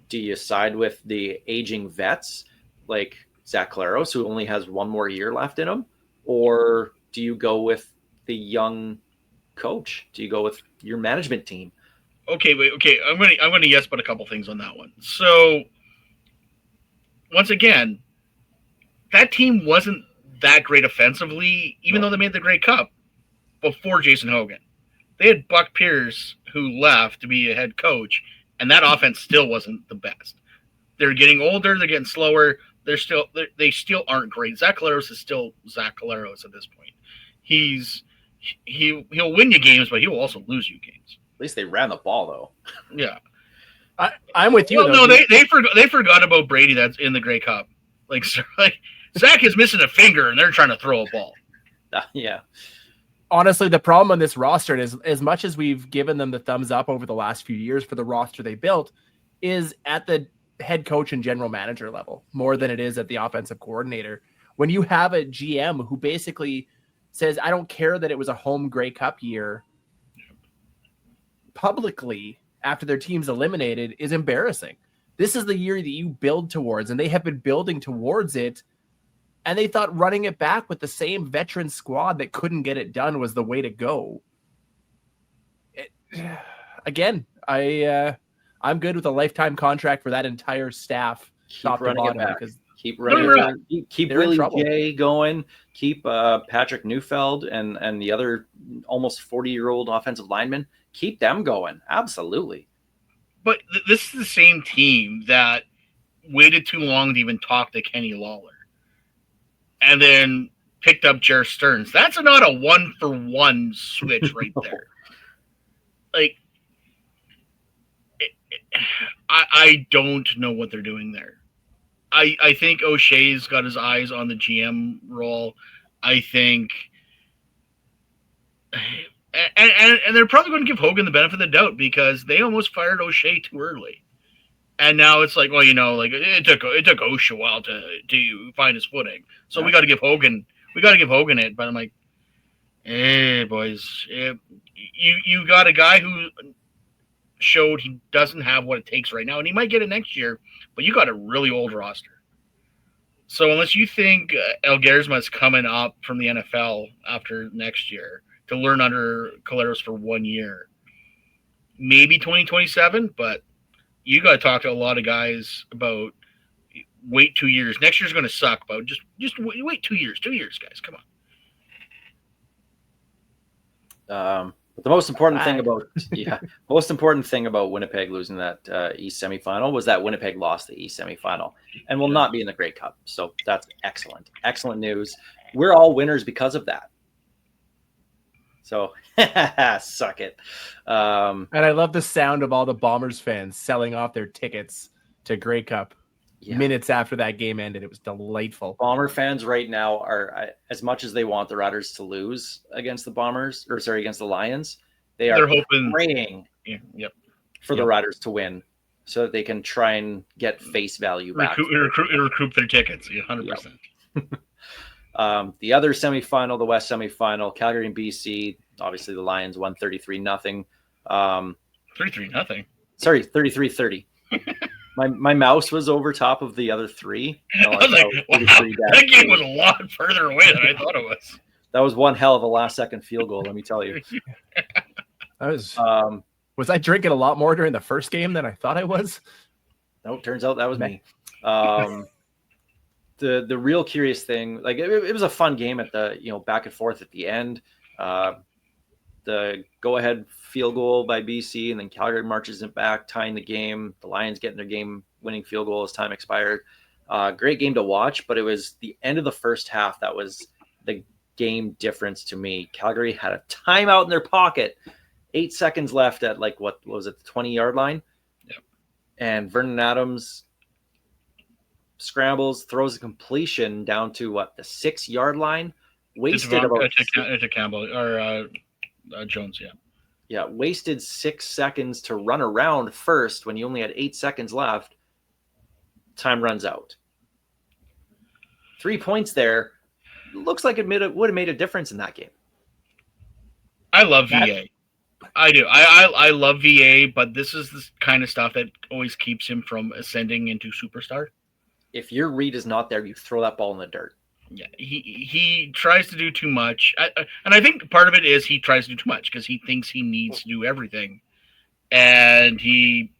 do you side with the aging vets like Zach Claros, who only has one more year left in him? Or do you go with the young coach? Do you go with your management team? Okay, wait, okay. I'm gonna yes, but a couple things on that one. So once again, that team wasn't that great offensively, even though they made the Grey Cup before Jason Hogan. They had Buck Pierce who left to be a head coach, and that offense still wasn't the best. They're getting older, they're getting slower. They still aren't great. Zach Collaros is still Zach Collaros at this point. He'll win you games, but he will also lose you games. At least they ran the ball though. Yeah. I'm with you. Well, though, no, dude. they forgot about Brady that's in the Grey Cup. Like Zach is missing a finger, and they're trying to throw a ball. Yeah. Honestly, the problem on this roster is, as much as we've given them the thumbs up over the last few years for the roster they built, is at the head coach and general manager level more than it is at the offensive coordinator. When you have a GM who basically says, I don't care that it was a home Grey Cup year, publicly after their team's eliminated, is embarrassing. This is the year that you build towards, and they have been building towards it. And they thought running it back with the same veteran squad that couldn't get it done was the way to go. Again, I'm good with a lifetime contract for that entire staff. Keep running it back. Because Keep running. Keep they're in Willie trouble. J going. Keep Patrick Neufeld and the other almost 40-year-old offensive lineman. Keep them going. Absolutely. But this is the same team that waited too long to even talk to Kenny Lawler, and then picked up Jer Stearns. That's not a 1-for-1 switch right there. Like, I don't know what they're doing there. I think O'Shea's got his eyes on the GM role. I think, and they're probably going to give Hogan the benefit of the doubt because they almost fired O'Shea too early. And now it's like, well, like it took O'Shea a while to find his footing. So we got to give Hogan it. But I'm like, hey boys, you got a guy who showed he doesn't have what it takes right now, and he might get it next year, but you got a really old roster. So unless you think El Gersma's coming up from the NFL after next year to learn under Collaros for 1 year, maybe 2027, but you got to talk to a lot of guys about wait 2 years. Next year's going to suck, but just wait 2 years. 2 years, guys. Come on. But the most important thing about Winnipeg losing that East semifinal was that Winnipeg lost the East semifinal and will not be in the Grey Cup. So that's excellent news. We're all winners because of that. So suck it. And I love the sound of all the Bombers fans selling off their tickets to Grey Cup minutes after that game ended. It was delightful. Bomber fans right now are, as much as they want the Riders to lose against the Lions, they're hoping, praying for the Riders to win so that they can try and get face value back. Recruit their tickets, 100%. Yep. The other semifinal, the West semifinal, Calgary and BC, obviously the Lions won 33-0. 33-0? Sorry, 33-30. My mouse was over top of the other three. I was like, wow, that game was a lot further away than I thought it was. That was one hell of a last-second field goal, let me tell you. That was I drinking a lot more during the first game than I thought I was? No, turns out that was me. The real curious thing, like it was a fun game at the back and forth at the end. The go-ahead field goal by BC, and then Calgary marches it back, tying the game. The Lions getting their game-winning field goal as time expired. Great game to watch, but it was the end of the first half that was the game difference to me. Calgary had a timeout in their pocket, 8 seconds left at what was it, the 20-yard line? Yep. And Vernon Adams scrambles, throws a completion down to the 6-yard line. Wasted about to Campbell or Jones, wasted 6 seconds to run around first when you only had 8 seconds left. Time runs out. 3 points there. Looks like it would have made a difference in that game. I love VA. I do. I love VA, but this is the kind of stuff that always keeps him from ascending into superstar. If your read is not there, you throw that ball in the dirt. Yeah, he tries to do too much, and I think part of it is he tries to do too much because he thinks he needs to do everything, and he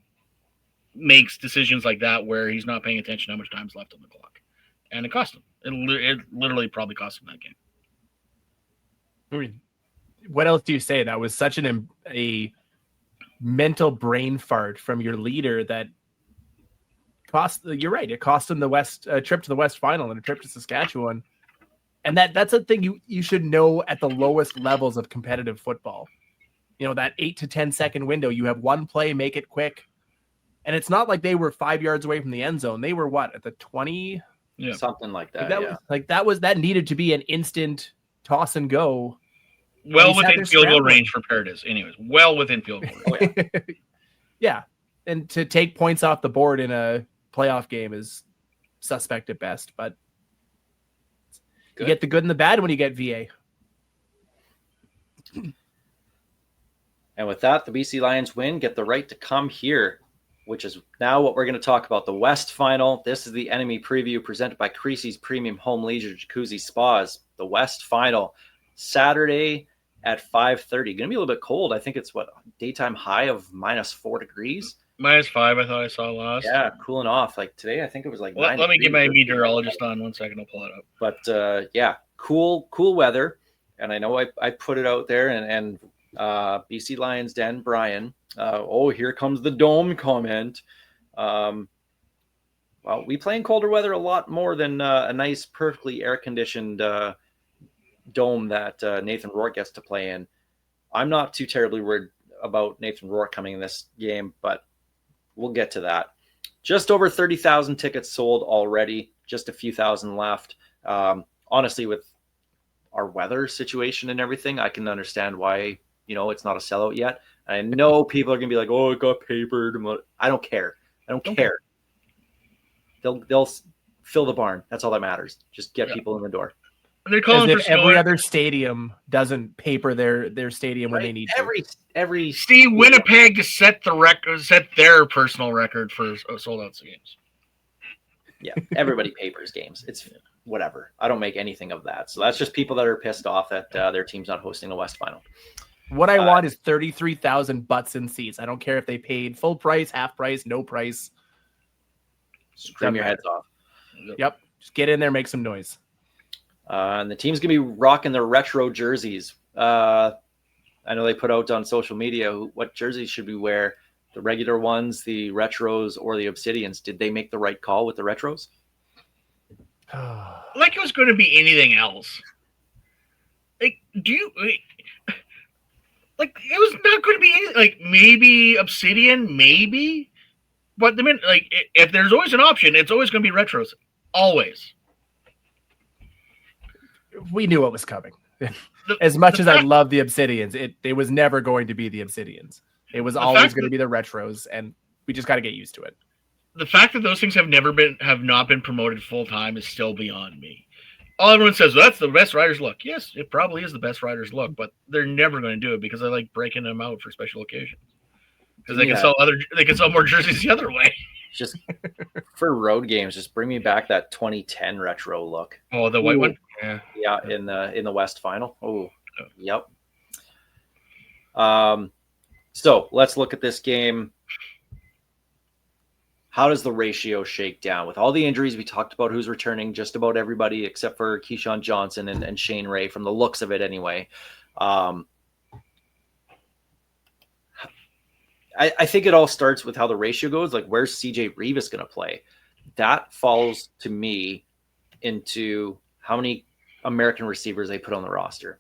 makes decisions like that where he's not paying attention to how much time's left on the clock, and it cost him. It literally probably cost him that game. I mean, what else do you say? That was such a mental brain fart from your leader that cost. You're right. It cost him the trip to the West Final and a trip to Saskatchewan. And that's a thing you should know at the lowest levels of competitive football. You know, that 8 to 10 second window, you have one play, make it quick. And it's not like they were 5 yards away from the end zone. They were what, at the 20? Yeah. Something like that. That needed to be an instant toss and go. Well within field goal range for Paradis. Anyways, well within field goal range. Oh, yeah. Yeah. And to take points off the board in a playoff game is suspect at best, but you get the good and the bad when you get VA. And with that, the BC Lions win, get the right to come here, which is now what we're going to talk about. The West Final. This is the enemy preview presented by Creasy's Premium Home Leisure Jacuzzi Spas. The West Final, Saturday at 5:30. Going to be a little bit cold. I think it's daytime high of -4 degrees. -5, I thought I saw last. Yeah, cooling off. Like today, I think it was like. Let me get my meteorologist on 1 second. I'll pull it up. But yeah, cool weather. And I know I put it out there and BC Lions Den Brian. Here comes the dome comment. Well, we play in colder weather a lot more than a nice, perfectly air-conditioned dome that Nathan Rourke gets to play in. I'm not too terribly worried about Nathan Rourke coming in this game, but we'll get to that. Just over 30,000 tickets sold already, just a few thousand left. Honestly, with our weather situation and everything, I can understand why, it's not a sellout yet. I know people are going to be like, oh, it got papered. I don't care. Care. They'll fill the barn. That's all that matters. Just get people in the door. They're calling As if every other stadium doesn't paper their stadium when they need every See Winnipeg to set their personal record for sold out games. Yeah, everybody papers games. It's whatever. I don't make anything of that. So that's just people that are pissed off that their team's not hosting the West Final. What I want is 33,000 butts in seats. I don't care if they paid full price, half price, no price. Scream your heads off. Yep. Just get in there, make some noise. And the team's going to be rocking their retro jerseys. I know they put out on social media what jerseys should we wear. The regular ones, the retros, or the obsidians. Did they make the right call with the retros? Like it was going to be anything else. Like, like it was not going to be anything. Like maybe obsidian, maybe. But if there's always an option, it's always going to be retros. Always. We knew what was coming. As much as I love the obsidians, it was never going to be the obsidians. It was always going to be the retros, and we just got to get used to it. The fact that those things have not been promoted full time is still beyond me. All everyone says, well, that's the best riders look. Yes, it probably is the best riders look, but they're never going to do it because I like breaking them out for special occasions. Because they can sell more jerseys the other way. Just for road games, just bring me back that 2010 retro look. Oh, the white one? Yeah, in the West Final. Oh, yep. So let's look at this game. How does the ratio shake down? With all the injuries, we talked about who's returning, just about everybody except for Keyshawn Johnson and Shane Ray, from the looks of it anyway. I think it all starts with how the ratio goes. Like, where's CJ Reavis going to play? That falls to me into how many American receivers they put on the roster.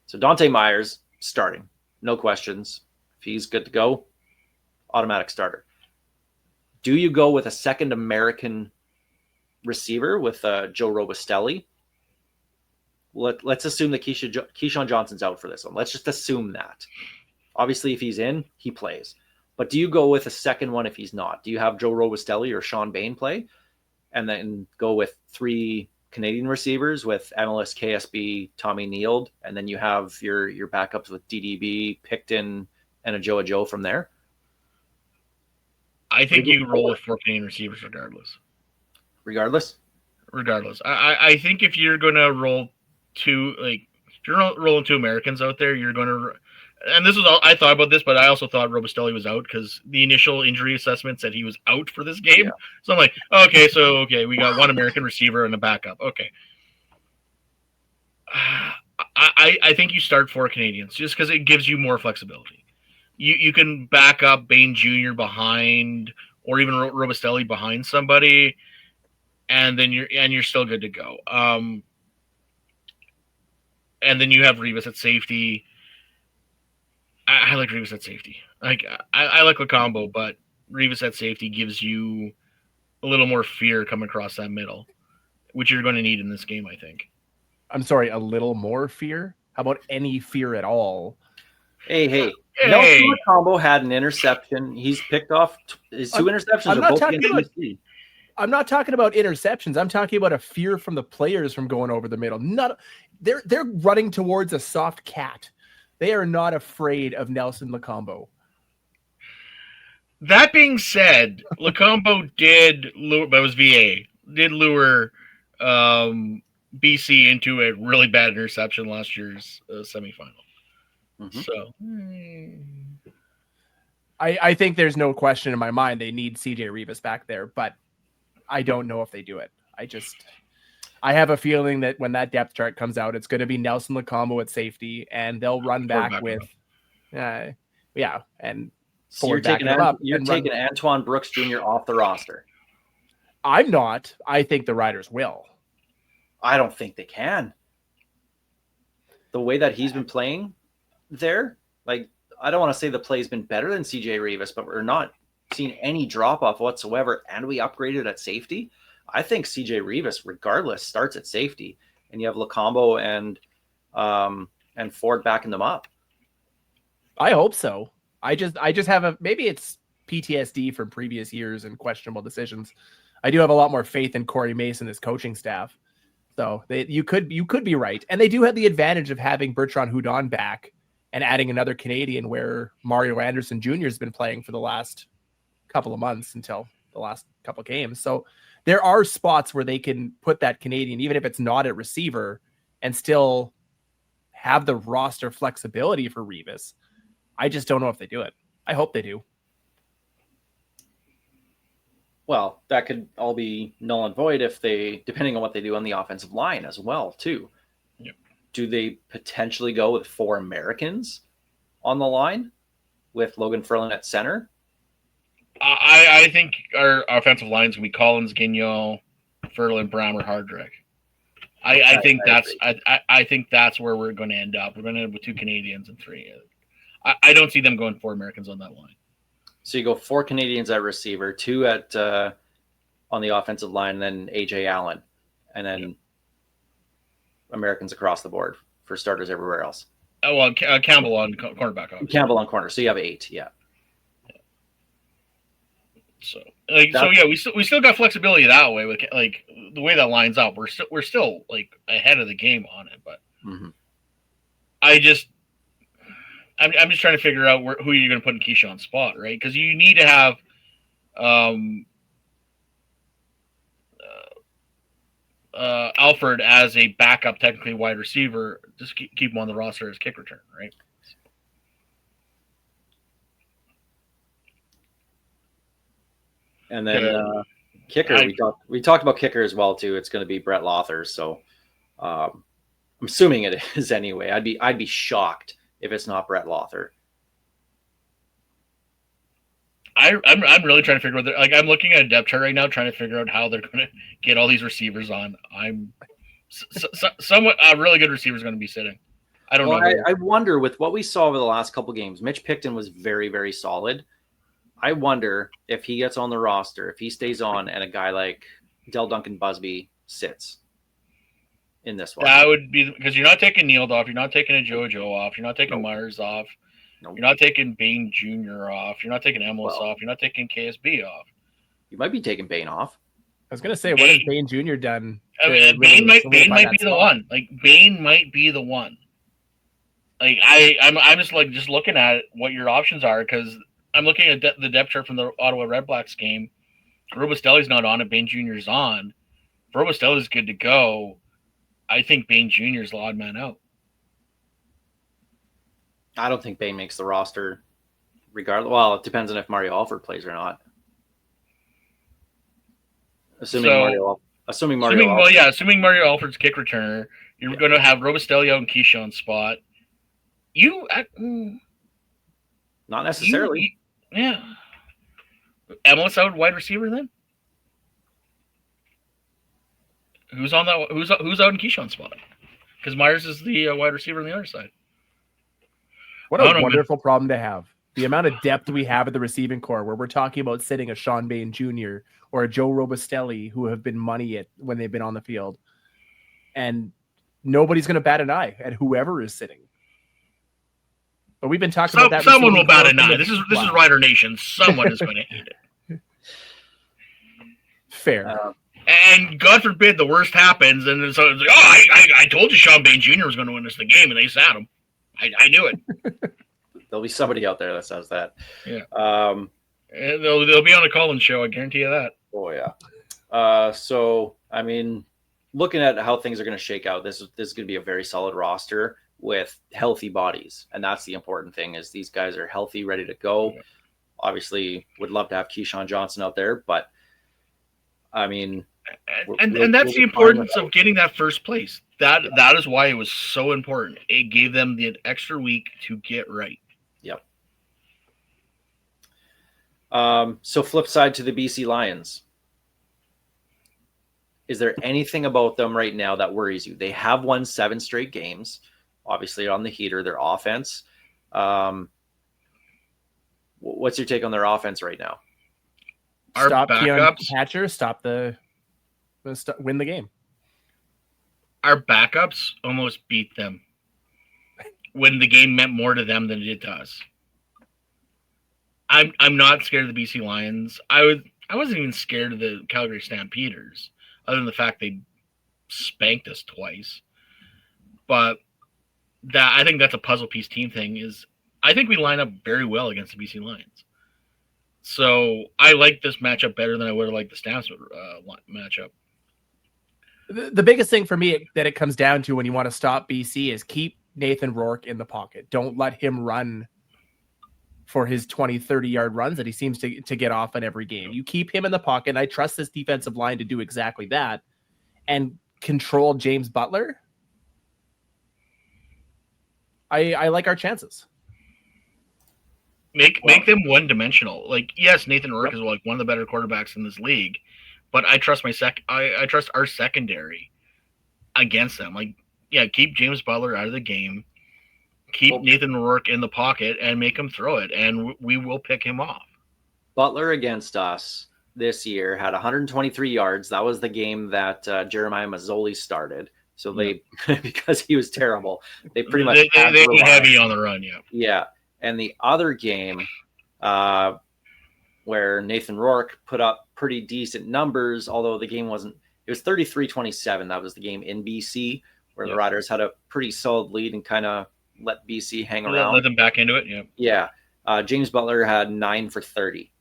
So Dante Myers starting, no questions. If he's good to go, automatic starter. Do you go with a second American receiver with Joe Robustelli? Let's assume that Keyshawn Johnson's out for this one. Let's just assume that. Obviously, if he's in, he plays. But do you go with a second one if he's not? Do you have Joe Robustelli or Sean Bain play? And then go with 3 Canadian receivers with MLS KSB, Tommy Neild, and then you have your backups with DDB, Picton, and a Joe from there? I think you roll with 4 Canadian receivers regardless. Regardless? I think if you're going to roll 2, if you're rolling 2 Americans out there, you're going to, and this was all I thought about this, but I also thought Robustelli was out because the initial injury assessment said he was out for this game. Yeah. So I'm like, okay, we got one American receiver and a backup. Okay. I think you start 4 Canadians just because it gives you more flexibility. You can back up Bain Jr. behind, or even Robustelli behind somebody, and then you're still good to go. And then you have Rivas at safety. I like Rivas at safety. Like I like Lacombo, but Rivas at safety gives you a little more fear coming across that middle, which you're going to need in this game, I think. I'm sorry, a little more fear? How about any fear at all? Hey. Nelson Combo had an interception. He's picked off his 2 interceptions. I'm are not both talking against about- BC. I'm not talking about interceptions. I'm talking about a fear from the players from going over the middle. They're running towards a soft cat. They are not afraid of Nelson Lacombo. That being said, Lacombo did lure, but it was VA, did lure BC into a really bad interception last year's semifinal. Mhm. So I think there's no question in my mind they need CJ Rivas back there, but I don't know if they do it. I have a feeling that when that depth chart comes out, it's going to be Nelson Lacombo at safety, and they'll run back with, and So you're forward backing taking him up you're and run. taking Antoine Brooks Jr. off the roster. I'm not. I think the Riders will. I don't think they can. The way that he's been playing there, like, I don't want to say the play's been better than CJ Rivas, but we're not seeing any drop off whatsoever, and we upgraded at safety. I think CJ Rivas, regardless, starts at safety, and you have Lacombo and Ford backing them up. I hope so. I just have maybe it's PTSD from previous years and questionable decisions. I do have a lot more faith in Corey Mason, his coaching staff. So you could be right, and they do have the advantage of having Bertrand Houdon back and adding another Canadian, where Mario Anderson Jr. has been playing for the last couple of months until the last couple of games. So there are spots where they can put that Canadian, even if it's not at receiver, and still have the roster flexibility for Rivas. I just don't know if they do it. I hope they do. Well, that could all be null and void depending on what they do on the offensive line as well, too. Yep. Do they potentially go with 4 Americans on the line with Logan Ferlin at center? I think our offensive lines will be Collins, Guignol, Ferlin, Brammer, Hardrick. I think that's where we're going to end up. We're going to end up with 2 Canadians and 3. I don't see them going 4 Americans on that line. So you go 4 Canadians at receiver, 2 at on the offensive line, and then AJ Allen, and then Americans across the board for starters everywhere else. Oh well, Campbell on cornerback. Obviously. Campbell on corner, so you have 8. Yeah. So we still got flexibility that way with like the way that lines up. We're still like ahead of the game on it, but I'm just trying to figure out who you're going to put in Keyshawn's spot, right? Because you need to have Alfred as a backup, technically wide receiver. Just keep him on the roster as kick return, right? And then kicker, we talked about kicker as well too. It's going to be Brett Lothar, so I'm assuming it is anyway. I'd be shocked if it's not Brett Lothar. I'm really trying to figure out. I'm looking at a depth chart right now, trying to figure out how they're going to get all these receivers on. I'm somewhat a really good receiver is going to be sitting. I don't know. I wonder with what we saw over the last couple games. Mitch Picton was very, very solid. I wonder if he gets on the roster, if he stays on, and a guy like Del Duncan Busby sits in this one. That would be because you're not taking Neal off, you're not taking a JoJo off, you're not taking Myers off, you're not taking Bain Jr. off, you're not taking Emilus off, you're not taking KSB off. You might be taking Bain off. I was gonna say, what has Bain Jr. done? Bain might be the one. Like Bain might be the one. Like I'm just looking at what your options are because I'm looking at the depth chart from the Ottawa Redblacks game. Robustelli's not on it. Bain Jr.'s on. If Robustelli's good to go, I think Bain Jr. is the odd man out. I don't think Bain makes the roster regardless. Well, it depends on if Mario Alford plays or not. Assuming Mario Assuming Mario Alford's kick returner, you're going to have Robustelli out in Keyshawn's spot. Not necessarily. Yeah. Emlis out wide receiver then? Who's on that? Who's out in Keyshawn's spot? Because Myers is the wide receiver on the other side. What a wonderful problem to have. The amount of depth we have at the receiving core, where we're talking about sitting a Sean Bain Jr. or a Joe Robustelli who have been money when they've been on the field. And nobody's going to bat an eye at whoever is sitting. But we've been talking about that. Someone will bat an eye. This is Rider Nation. Someone is going to hate it. Fair. And God forbid the worst happens, and so it's like, I told you Sean Bain Jr. was going to win us the game, and they sat him. I knew it. There'll be somebody out there that says that. Yeah. And they'll be on a call-in show. I guarantee you that. Oh yeah. So I mean, looking at how things are going to shake out, this is going to be a very solid roster with healthy bodies, and that's the important thing. Is these guys are healthy, ready to go. Yeah. Obviously, would love to have Keyshawn Johnson out there, but I mean, and that's the importance of getting that first place. That is why it was so important. It gave them the extra week to get right. Yep. So flip side to the BC Lions. Is there anything about them right now that worries you? They have won 7 straight games, obviously on the heater, their offense. What's your take on their offense right now? Stop backups. Hatcher, win the game. Our backups almost beat them when the game meant more to them than it did to us. I'm not scared of the BC Lions. I wasn't even scared of the Calgary Stampeders, other than the fact they spanked us twice. But I think that's a puzzle piece team thing. Is I think we line up very well against the BC Lions. So I like this matchup better than I would have liked the Stamps matchup. The biggest thing for me that it comes down to when you want to stop BC is keep Nathan Rourke in the pocket. Don't let him run for his 20, 30-yard runs that he seems to get off in every game. You keep him in the pocket, and I trust this defensive line to do exactly that, and control James Butler. I like our chances. Make them one-dimensional. Like, yes, Nathan Rourke is like one of the better quarterbacks in this league, but I trust I trust our secondary against them. Like, yeah, keep James Butler out of the game, keep Nathan Rourke in the pocket, and make him throw it, and we will pick him off. Butler against us this year had 123 yards. That was the game that Jeremiah Mazzoli started. So they, because he was terrible, they pretty much they were heavy on the run. Yeah. Yeah. And the other game where Nathan Rourke put up pretty decent numbers, although the game wasn't, it was 33-27. That was the game in BC where the Riders had a pretty solid lead and kind of let BC hang around. Let them back into it. Yeah. Yeah. James Butler had 9 for 30.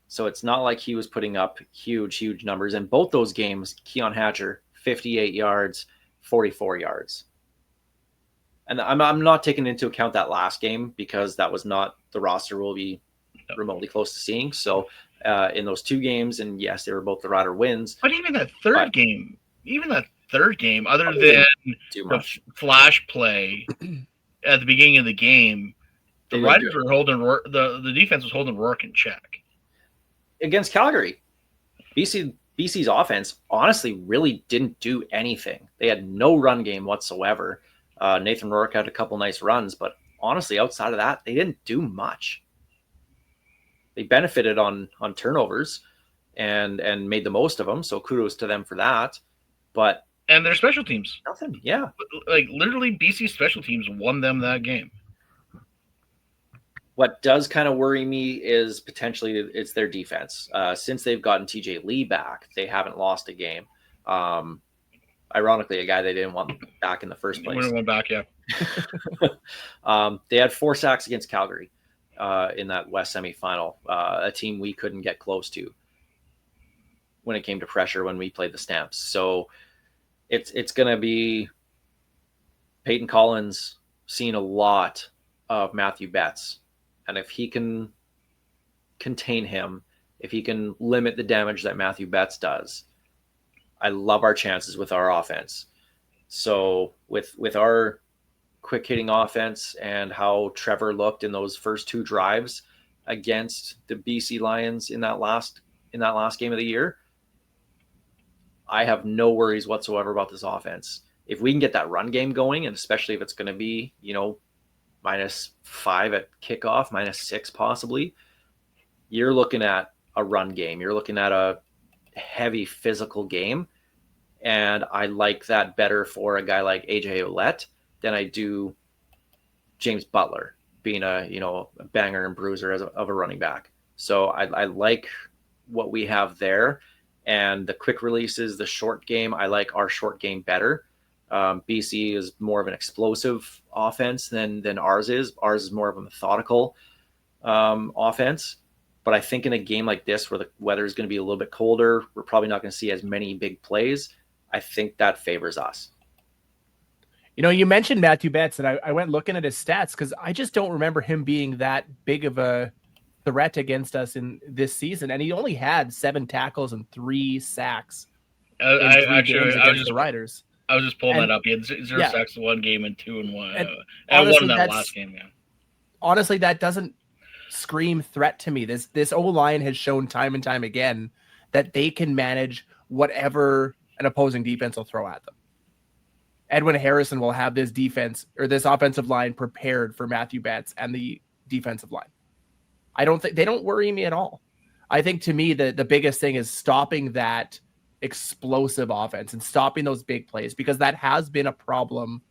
So it's not like he was putting up huge numbers. In both those games, Keon Hatcher, 58 yards, 44 yards. And I'm not taking into account that last game because that was not the roster we'll be remotely close to seeing. So in those 2 games, and yes, they were both the Rider wins. But even that third game, other than the flash play at the beginning of the game, the Riders were holding the defense was holding Rourke in check. Against Calgary, BC's offense honestly really didn't do anything. They had no run game whatsoever. Nathan Rourke had a couple nice runs, but honestly, outside of that, they didn't do much. They benefited on turnovers and made the most of them. So kudos to them for that. And their special teams, nothing. Yeah, like literally, BC special teams won them that game. What does kind of worry me is potentially it's their defense. Since they've gotten TJ Lee back, they haven't lost a game. Ironically, a guy they didn't want back in the first place. Went back, yeah. They had 4 sacks against Calgary in that West semifinal, a team we couldn't get close to when it came to pressure when we played the Stamps. So it's going to be Peyton Collins seen a lot of Matthew Betts. And if he can contain him, if he can limit the damage that Matthew Betts does, I love our chances with our offense. So with our quick hitting offense and how Trevor looked in those first 2 drives against the BC Lions in that last game of the year, I have no worries whatsoever about this offense. If we can get that run game going, and especially if it's going to be, -5 at kickoff, -6 possibly, you're looking at a run game. You're looking at a heavy physical game. And I like that better for a guy like AJ Ouellette than I do James Butler being a banger and bruiser of a running back. So I like what we have there. And the quick releases, the short game, I like our short game better. BC is more of an explosive offense than ours is. Ours is more of a methodical offense. But I think in a game like this where the weather is going to be a little bit colder, we're probably not going to see as many big plays. I think that favors us. You mentioned Matthew Betts, and I went looking at his stats because I just don't remember him being that big of a threat against us in this season. And he only had 7 tackles and 3 sacks in 3 games against the Riders. I was just pulling that up. He had 0 sacks in 1 game and 2 in 1. And honestly, 1 in that last game, yeah. Honestly, that doesn't scream threat to me. This O-line has shown time and time again that they can manage whatever an opposing defense will throw at them. Edwin Harrison will have this defense or this offensive line prepared for Matthew Betts and the defensive line. I don't think they don't worry me at all. I think to me the biggest thing is stopping that explosive offense and stopping those big plays, because that has been a problem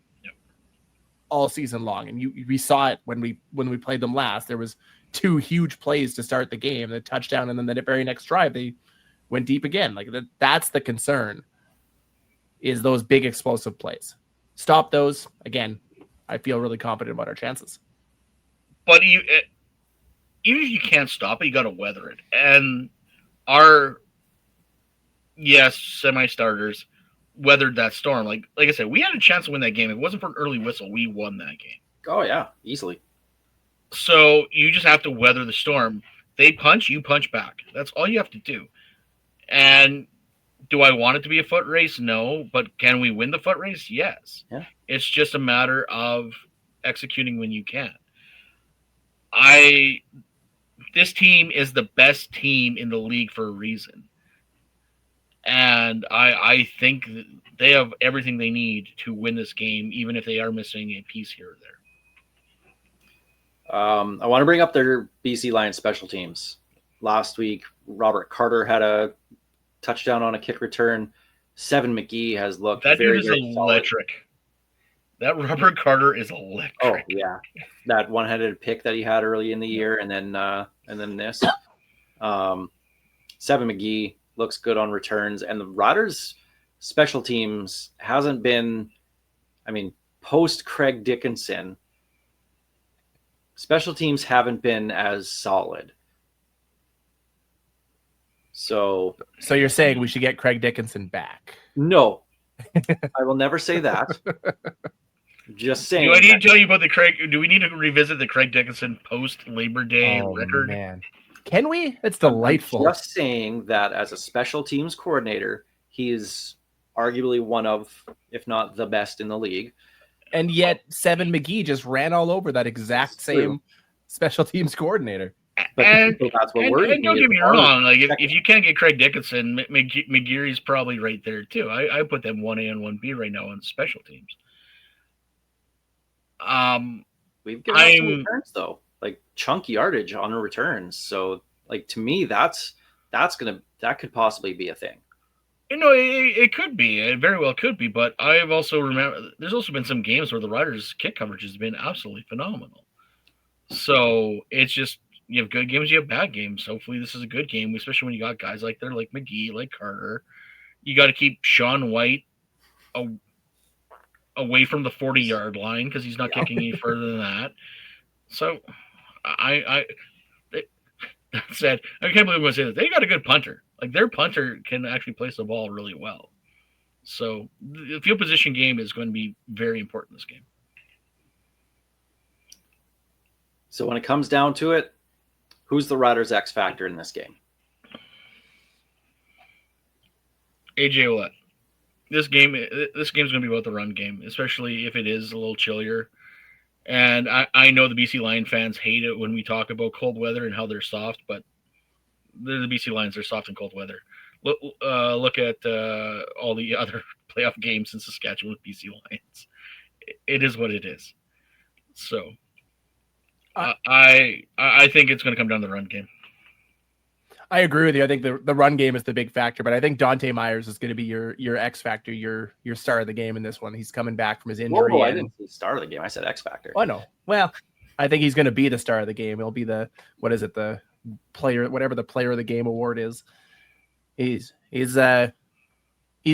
all season long. And we saw it when we played them last. There was 2 huge plays to start the game, the touchdown, and then the very next drive they went deep again. Like that's the concern, is those big explosive plays. Stop those. Again, I feel really confident about our chances. But even if you can't stop it, you got to weather it. And our semi-starters weathered that storm. Like I said, we had a chance to win that game. If it wasn't for an early whistle, we won that game. Oh yeah, easily. So you just have to weather the storm. They punch, you punch back. That's all you have to do. And do I want it to be a foot race? No. But can we win the foot race? Yes. Yeah. It's just a matter of executing when you can. This team is the best team in the league for a reason. And I think they have everything they need to win this game, even if they are missing a piece here or there. I want to bring up their BC Lions special teams. Last week, Robert Carter had a touchdown on a kick return. Seven McGee has looked that very, dude is very electric. Solid. That Robert Carter is electric. Oh yeah, that one-handed pick that he had early in the year, and then this. Seven McGee looks good on returns, and the Riders' special teams hasn't been. I mean, post Craig Dickinson, special teams haven't been as solid. So you're saying we should get Craig Dickinson back? No, I will never say that. Just saying. Do I need to tell you about the Craig? Do we need to revisit the Craig Dickinson post Labor Day record? Man, can we? It's delightful. I'm just saying that as a special teams coordinator, he is arguably one of, if not the best in the league. And yet, Seven McGee just ran all over that exact same special teams coordinator. But that's what worries me. And don't get me wrong, like if you can't get Craig Dickinson, McGeary's probably right there too. I put them 1A and 1B right now on special teams. We've given up some returns though, like chunky yardage on the returns. So, like to me, that could possibly be a thing. You know, it could be. It very well could be. But I've also remember there's also been some games where the Riders' kick coverage has been absolutely phenomenal. So it's just you have good games, you have bad games. Hopefully, this is a good game, especially when you got guys like McGee, like Carter. You got to keep Sean White away from the 40-yard line because he's not kicking any further than that. So, that said, I can't believe I'm going to say that. They got a good punter. Like, their punter can actually place the ball really well. So, the field position game is going to be very important in this game. So when it comes down to it, who's the Riders' X factor in this game? AJ Ouellette. This game's going to be about the run game, especially if it is a little chillier. And I know the BC Lion fans hate it when we talk about cold weather and how they're soft, but they're the BC Lions. They're soft in cold weather. Look at all the other playoff games in Saskatchewan with BC Lions. It is what it is. So I think it's going to come down to the run game. I agree with you. I think the run game is the big factor, but I think Dante Myers is going to be your X factor, your star of the game in this one. He's coming back from his injury. Whoa, I didn't say star of the game. I said X factor. Oh, no. Well, I think he's going to be the star of the game. He'll be the player, whatever the player of the game award is. He's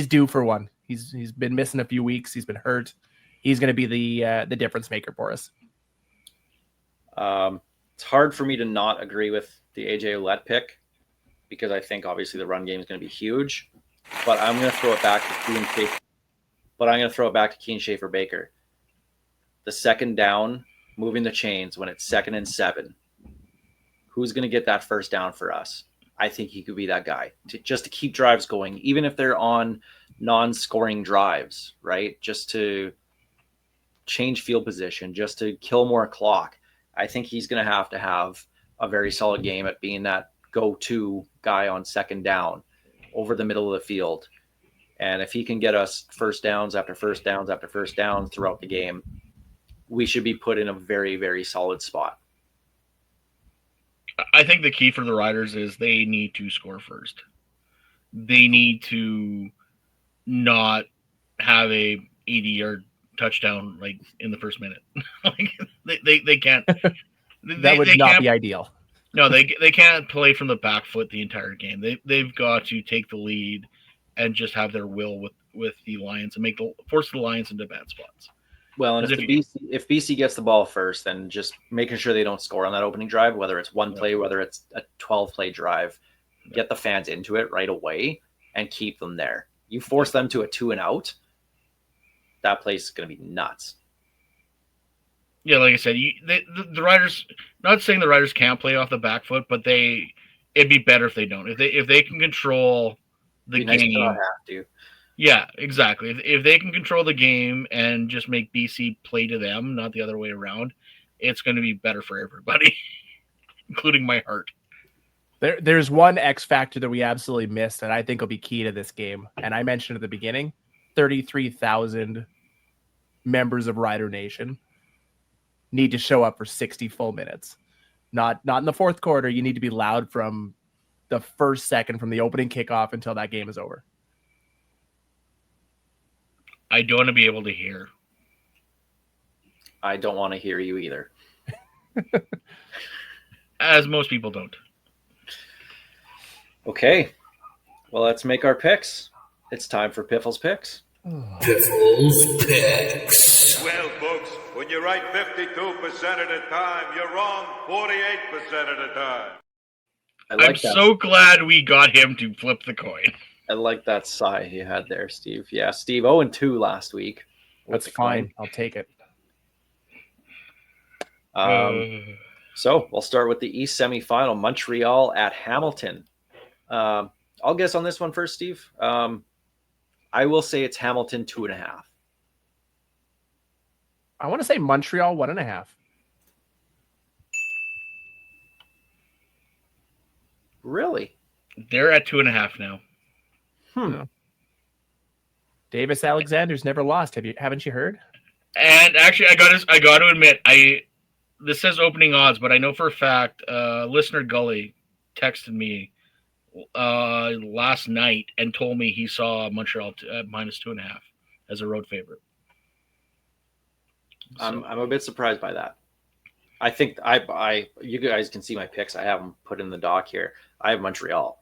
due for one. He's been missing a few weeks. He's been hurt. He's going to be the difference maker for us. It's hard for me to not agree with the AJ Ouellette pick, because I think obviously the run game is going to be huge, but I'm going to throw it back to Keen Schaefer-Baker. The second down, moving the chains when it's 2nd and 7. Who's going to get that first down for us? I think he could be that guy just to keep drives going, even if they're on non-scoring drives, right? Just to change field position, just to kill more clock. I think he's going to have a very solid game at being that go-to guy on second down over the middle of the field. And if he can get us first downs after first downs after first downs throughout the game, we should be put in a very, very solid spot. I think the key for the Riders is they need to score first. They need to not have a 80-yard touchdown like in the first minute. they can't. That would not be ideal. No, they can't play from the back foot the entire game. They've got to take the lead and just have their will with the Lions and force the Lions into bad spots. Well, and if BC gets the ball first, then just making sure they don't score on that opening drive, whether it's one play, whether it's a 12-play drive, get the fans into it right away and keep them there. You force them to a 2-and-out, that place is going to be nuts. Yeah, like I said, the Riders. Not saying the Riders can't play off the back foot, but it'd be better if they don't. If they can control the game, not have to. Yeah, exactly. If they can control the game and just make BC play to them, not the other way around, it's going to be better for everybody, including my heart. There's one X factor that we absolutely missed, and I think will be key to this game. And I mentioned at the beginning, 33,000 members of Rider Nation need to show up for 60 full minutes. Not in the fourth quarter. You need to be loud from the first second from the opening kickoff until that game is over. I don't want to be able to hear. I don't want to hear you either. As most people don't. Okay. Well, let's make our picks. It's time for Piffles Picks. Piffles Picks. Well, folks, when you're right 52% of the time, you're wrong 48% of the time. I'm so glad we got him to flip the coin. I like that sigh you had there, Steve. Yeah, Steve, 0-2 last week. That's fine. I'll take it. So we'll start with the East semifinal, Montreal at Hamilton. I'll guess on this one first, Steve. I will say it's Hamilton 2.5. I want to say Montreal 1.5. Really? They're at 2.5 now. Davis Alexander's never lost. Haven't you heard? And actually, I got to admit, this says opening odds, but I know for a fact, listener Gully texted me last night and told me he saw Montreal at -2.5 as a road favorite. So. I'm a bit surprised by that. I think you guys can see my picks. I have them put in the doc here. I have Montreal.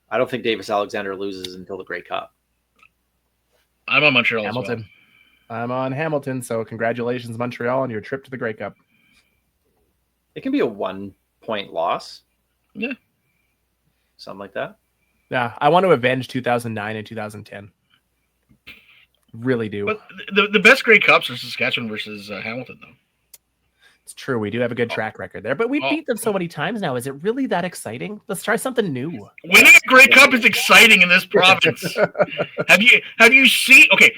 I don't think Davis Alexander loses until the Grey Cup. I'm on Montreal. Hamilton. As well. I'm on Hamilton. So congratulations, Montreal, on your trip to the Grey Cup. It can be a 1-point loss. Yeah. Something like that. Yeah, I want to avenge 2009 and 2010. Really do. But the best Grey Cups are Saskatchewan versus Hamilton, though. It's true. We do have a good track record there, but we Oh. beat them so many times now. Is it really that exciting? Let's try something new. Winning a Grey Cup is exciting in this province. Have you seen? Okay.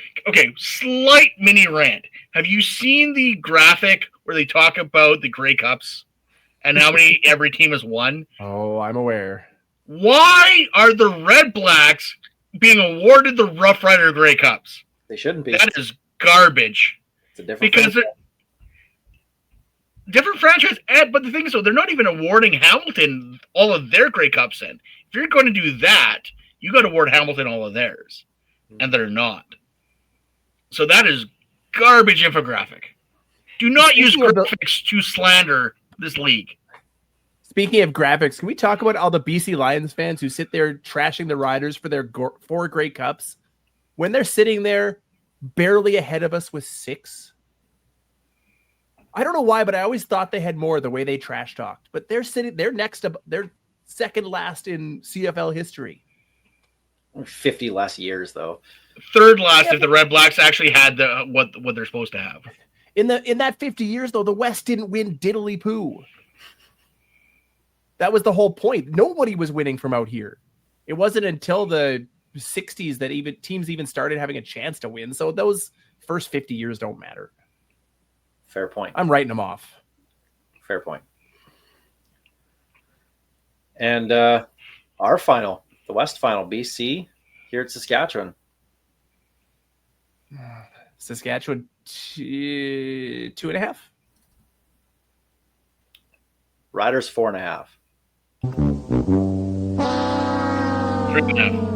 Slight mini rant. Have you seen the graphic where they talk about the Grey Cups and how many every team has won? Oh, I'm aware. Why are the Red Blacks being awarded the Roughrider Grey Cups? They shouldn't be. That is garbage. It's a different Because franchise. different franchise, but the thing is, though, they're not even awarding Hamilton all of their Grey Cups in. If you're going to do that, you got to award Hamilton all of theirs, and they're not. So that is garbage infographic. Do not use graphics to slander this league. Speaking of graphics, can we talk about all the BC Lions fans who sit there trashing the Riders for their 4 Grey Cups when they're sitting there barely ahead of us with 6? I don't know why, but I always thought they had more the way they trash talked. But they're they're second last in CFL history. 50 less years, though. Third last if the Red Blacks actually had what they're supposed to have. In that 50 years, though, the West didn't win diddly poo. That was the whole point. Nobody was winning from out here. It wasn't until the 60s that teams started having a chance to win. So those first 50 years don't matter. Fair point. I'm writing them off. Fair point. And our final, the West Final, BC, here at Saskatchewan. Saskatchewan 2.5. Riders 4.5. 3.5.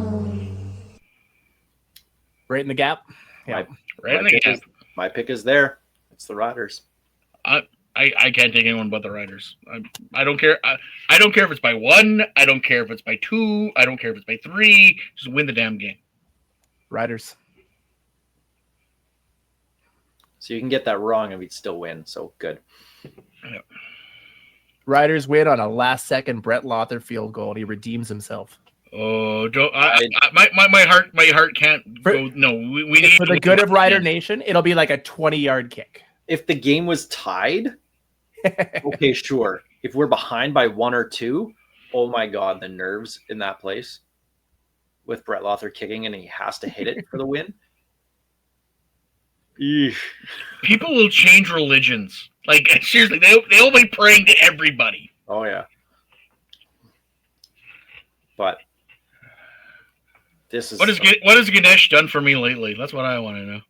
Right in the gap. Yeah. Right in the gap. My pick is there. It's the Riders. I can't take anyone but the Riders. I don't care. I don't care if it's by 1. I don't care if it's by 2. I don't care if it's by 3. Just win the damn game. Riders. So you can get that wrong and we'd still win. So good. Yep. Riders win on a last-second Brett Lother field goal, and he redeems himself. Oh, don't! My heart can't go. No, we need For the good of Rider Nation, it'll be like a 20-yard kick. If the game was tied, okay, sure. If we're behind by 1 or 2, oh my God, the nerves in that place with Brett Lother kicking and he has to hit it for the win. Eesh. People will change religions. Like seriously, they'll be praying to everybody. Oh yeah. But this is What has Ganesh done for me lately? That's what I want to know.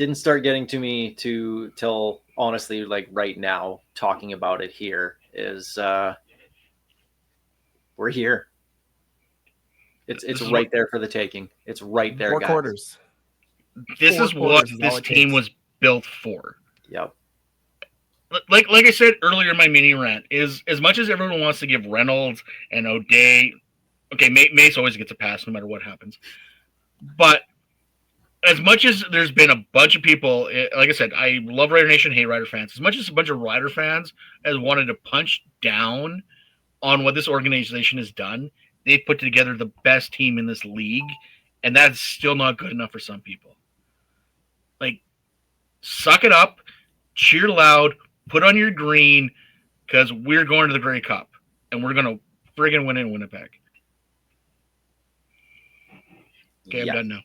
didn't start getting to me till honestly, like right now, talking about it here is we're here. It's right there for the taking. It's right there, 4 guys. quarters. This 4 is what quarters is all this it team takes. was built for. Yep. Like I said earlier in my mini rant, is as much as everyone wants to give Reynolds and O'Day, okay, Mace always gets a pass no matter what happens. But as much as there's been a bunch of people, like I said, I love Rider Nation, hate Rider fans. As much as a bunch of Rider fans has wanted to punch down on what this organization has done, they've put together the best team in this league, and that's still not good enough for some people. Like, suck it up, cheer loud, put on your green, because we're going to the Grey Cup, and we're going to friggin' win in Winnipeg. Okay, I'm done now.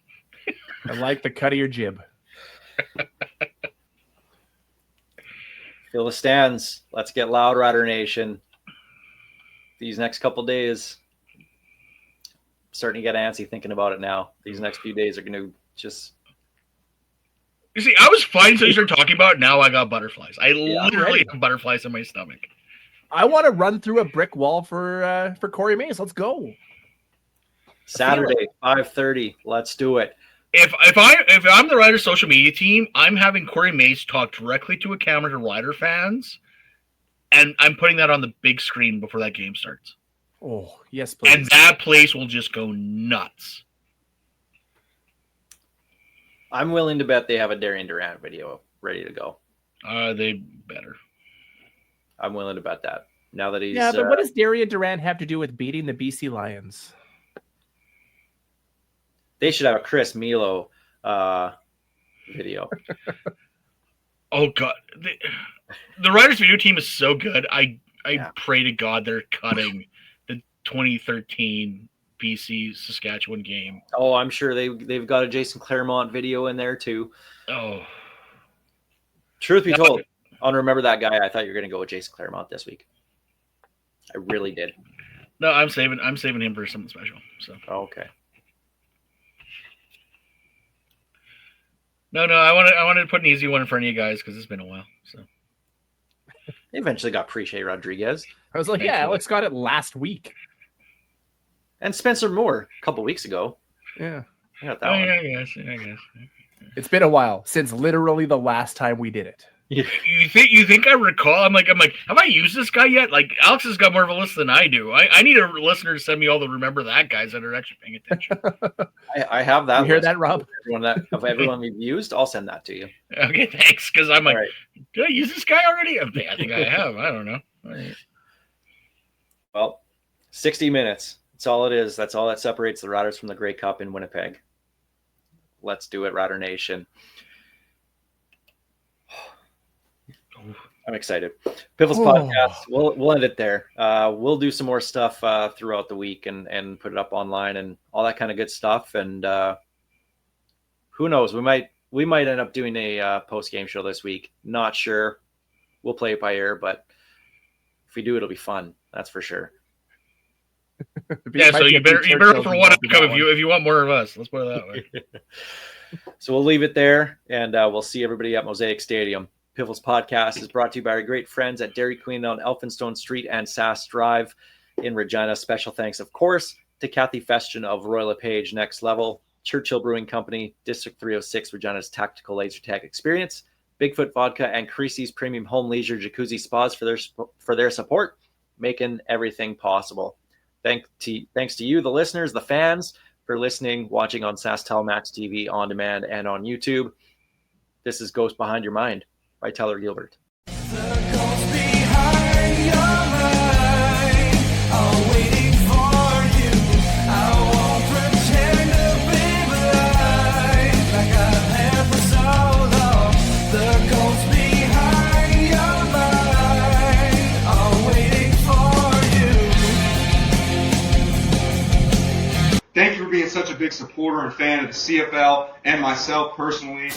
I like the cut of your jib. Fill the stands. Let's get loud, Rider Nation. These next couple days, starting to get antsy thinking about it now. These next few days are going to just... You see, I was fine until you started talking about it. Now I got butterflies. I literally ready. have butterflies in my stomach. I want to run through a brick wall for Corey Mays. Let's go. Saturday, 5:30. Let's do it. If I'm the Rider social media team, I'm having Corey Mace talk directly to a camera to Rider fans, and I'm putting that on the big screen before that game starts. Oh, yes, please. And that place will just go nuts. I'm willing to bet they have a Darian Durant video ready to go. They better. I'm willing to bet that. Now that he's... Yeah, but what does Darian Durant have to do with beating the BC Lions? They should have a Chris Milo video. Oh God, the Riders video team is so good. I Yeah. pray to God they're cutting the 2013 BC Saskatchewan game. Oh, I'm sure they've got a Jason Claremont video in there too. Oh, Truth be No. told, on Remember That Guy, I thought you were going to go with Jason Claremont this week. I really did. no, I'm saving him for something special. So Okay. no, I wanted to put an easy one in front of you guys because it's been a while. So They eventually got Preche Rodriguez I was like, yeah, Thankfully. Alex got it last week. and Spencer Moore a couple weeks ago. Yeah. I got that one. I guess. It's been a while since literally the last time we did it. You think I recall? I'm like, have I used this guy yet? Like, Alex has got more of a list than I do. I need a listener to send me all the Remember That guys that are actually paying attention. I have that. You hear list that, Rob? of everyone we've used, I'll send that to you. Okay, thanks. Because I'm like, All right. did I use this guy already? I think I have. I don't know. All right. Well, 60 minutes. That's all it is. That's all that separates the Riders from the Grey Cup in Winnipeg. Let's do it, Rider Nation. I'm excited. Piffles podcast. We'll end it there. We'll do some more stuff throughout the week and put it up online and all that kind of good stuff. And who knows? We might end up doing a post game show this week. Not sure. We'll play it by ear, but if we do, it'll be fun. That's for sure. Yeah, so you better for one outcome if you want more of us. Let's put it that way. So we'll leave it there, and we'll see everybody at Mosaic Stadium. Piffles podcast is brought to you by our great friends at Dairy Queen on Elphinstone Street and Sass Drive in Regina. Special thanks, of course, to Kathy Festian of Royal LePage Next Level, Churchill Brewing Company, District 306, Regina's tactical laser tag experience, Bigfoot Vodka, and Creasy's Premium Home Leisure Jacuzzi Spas for their support, making everything possible. Thanks to you, the listeners, the fans, for listening, watching on SAS Telemax TV on demand and on YouTube. This is Ghost Behind Your Mind by Tyler Gilbert. Thank you for being such a big supporter and fan of the CFL and myself personally.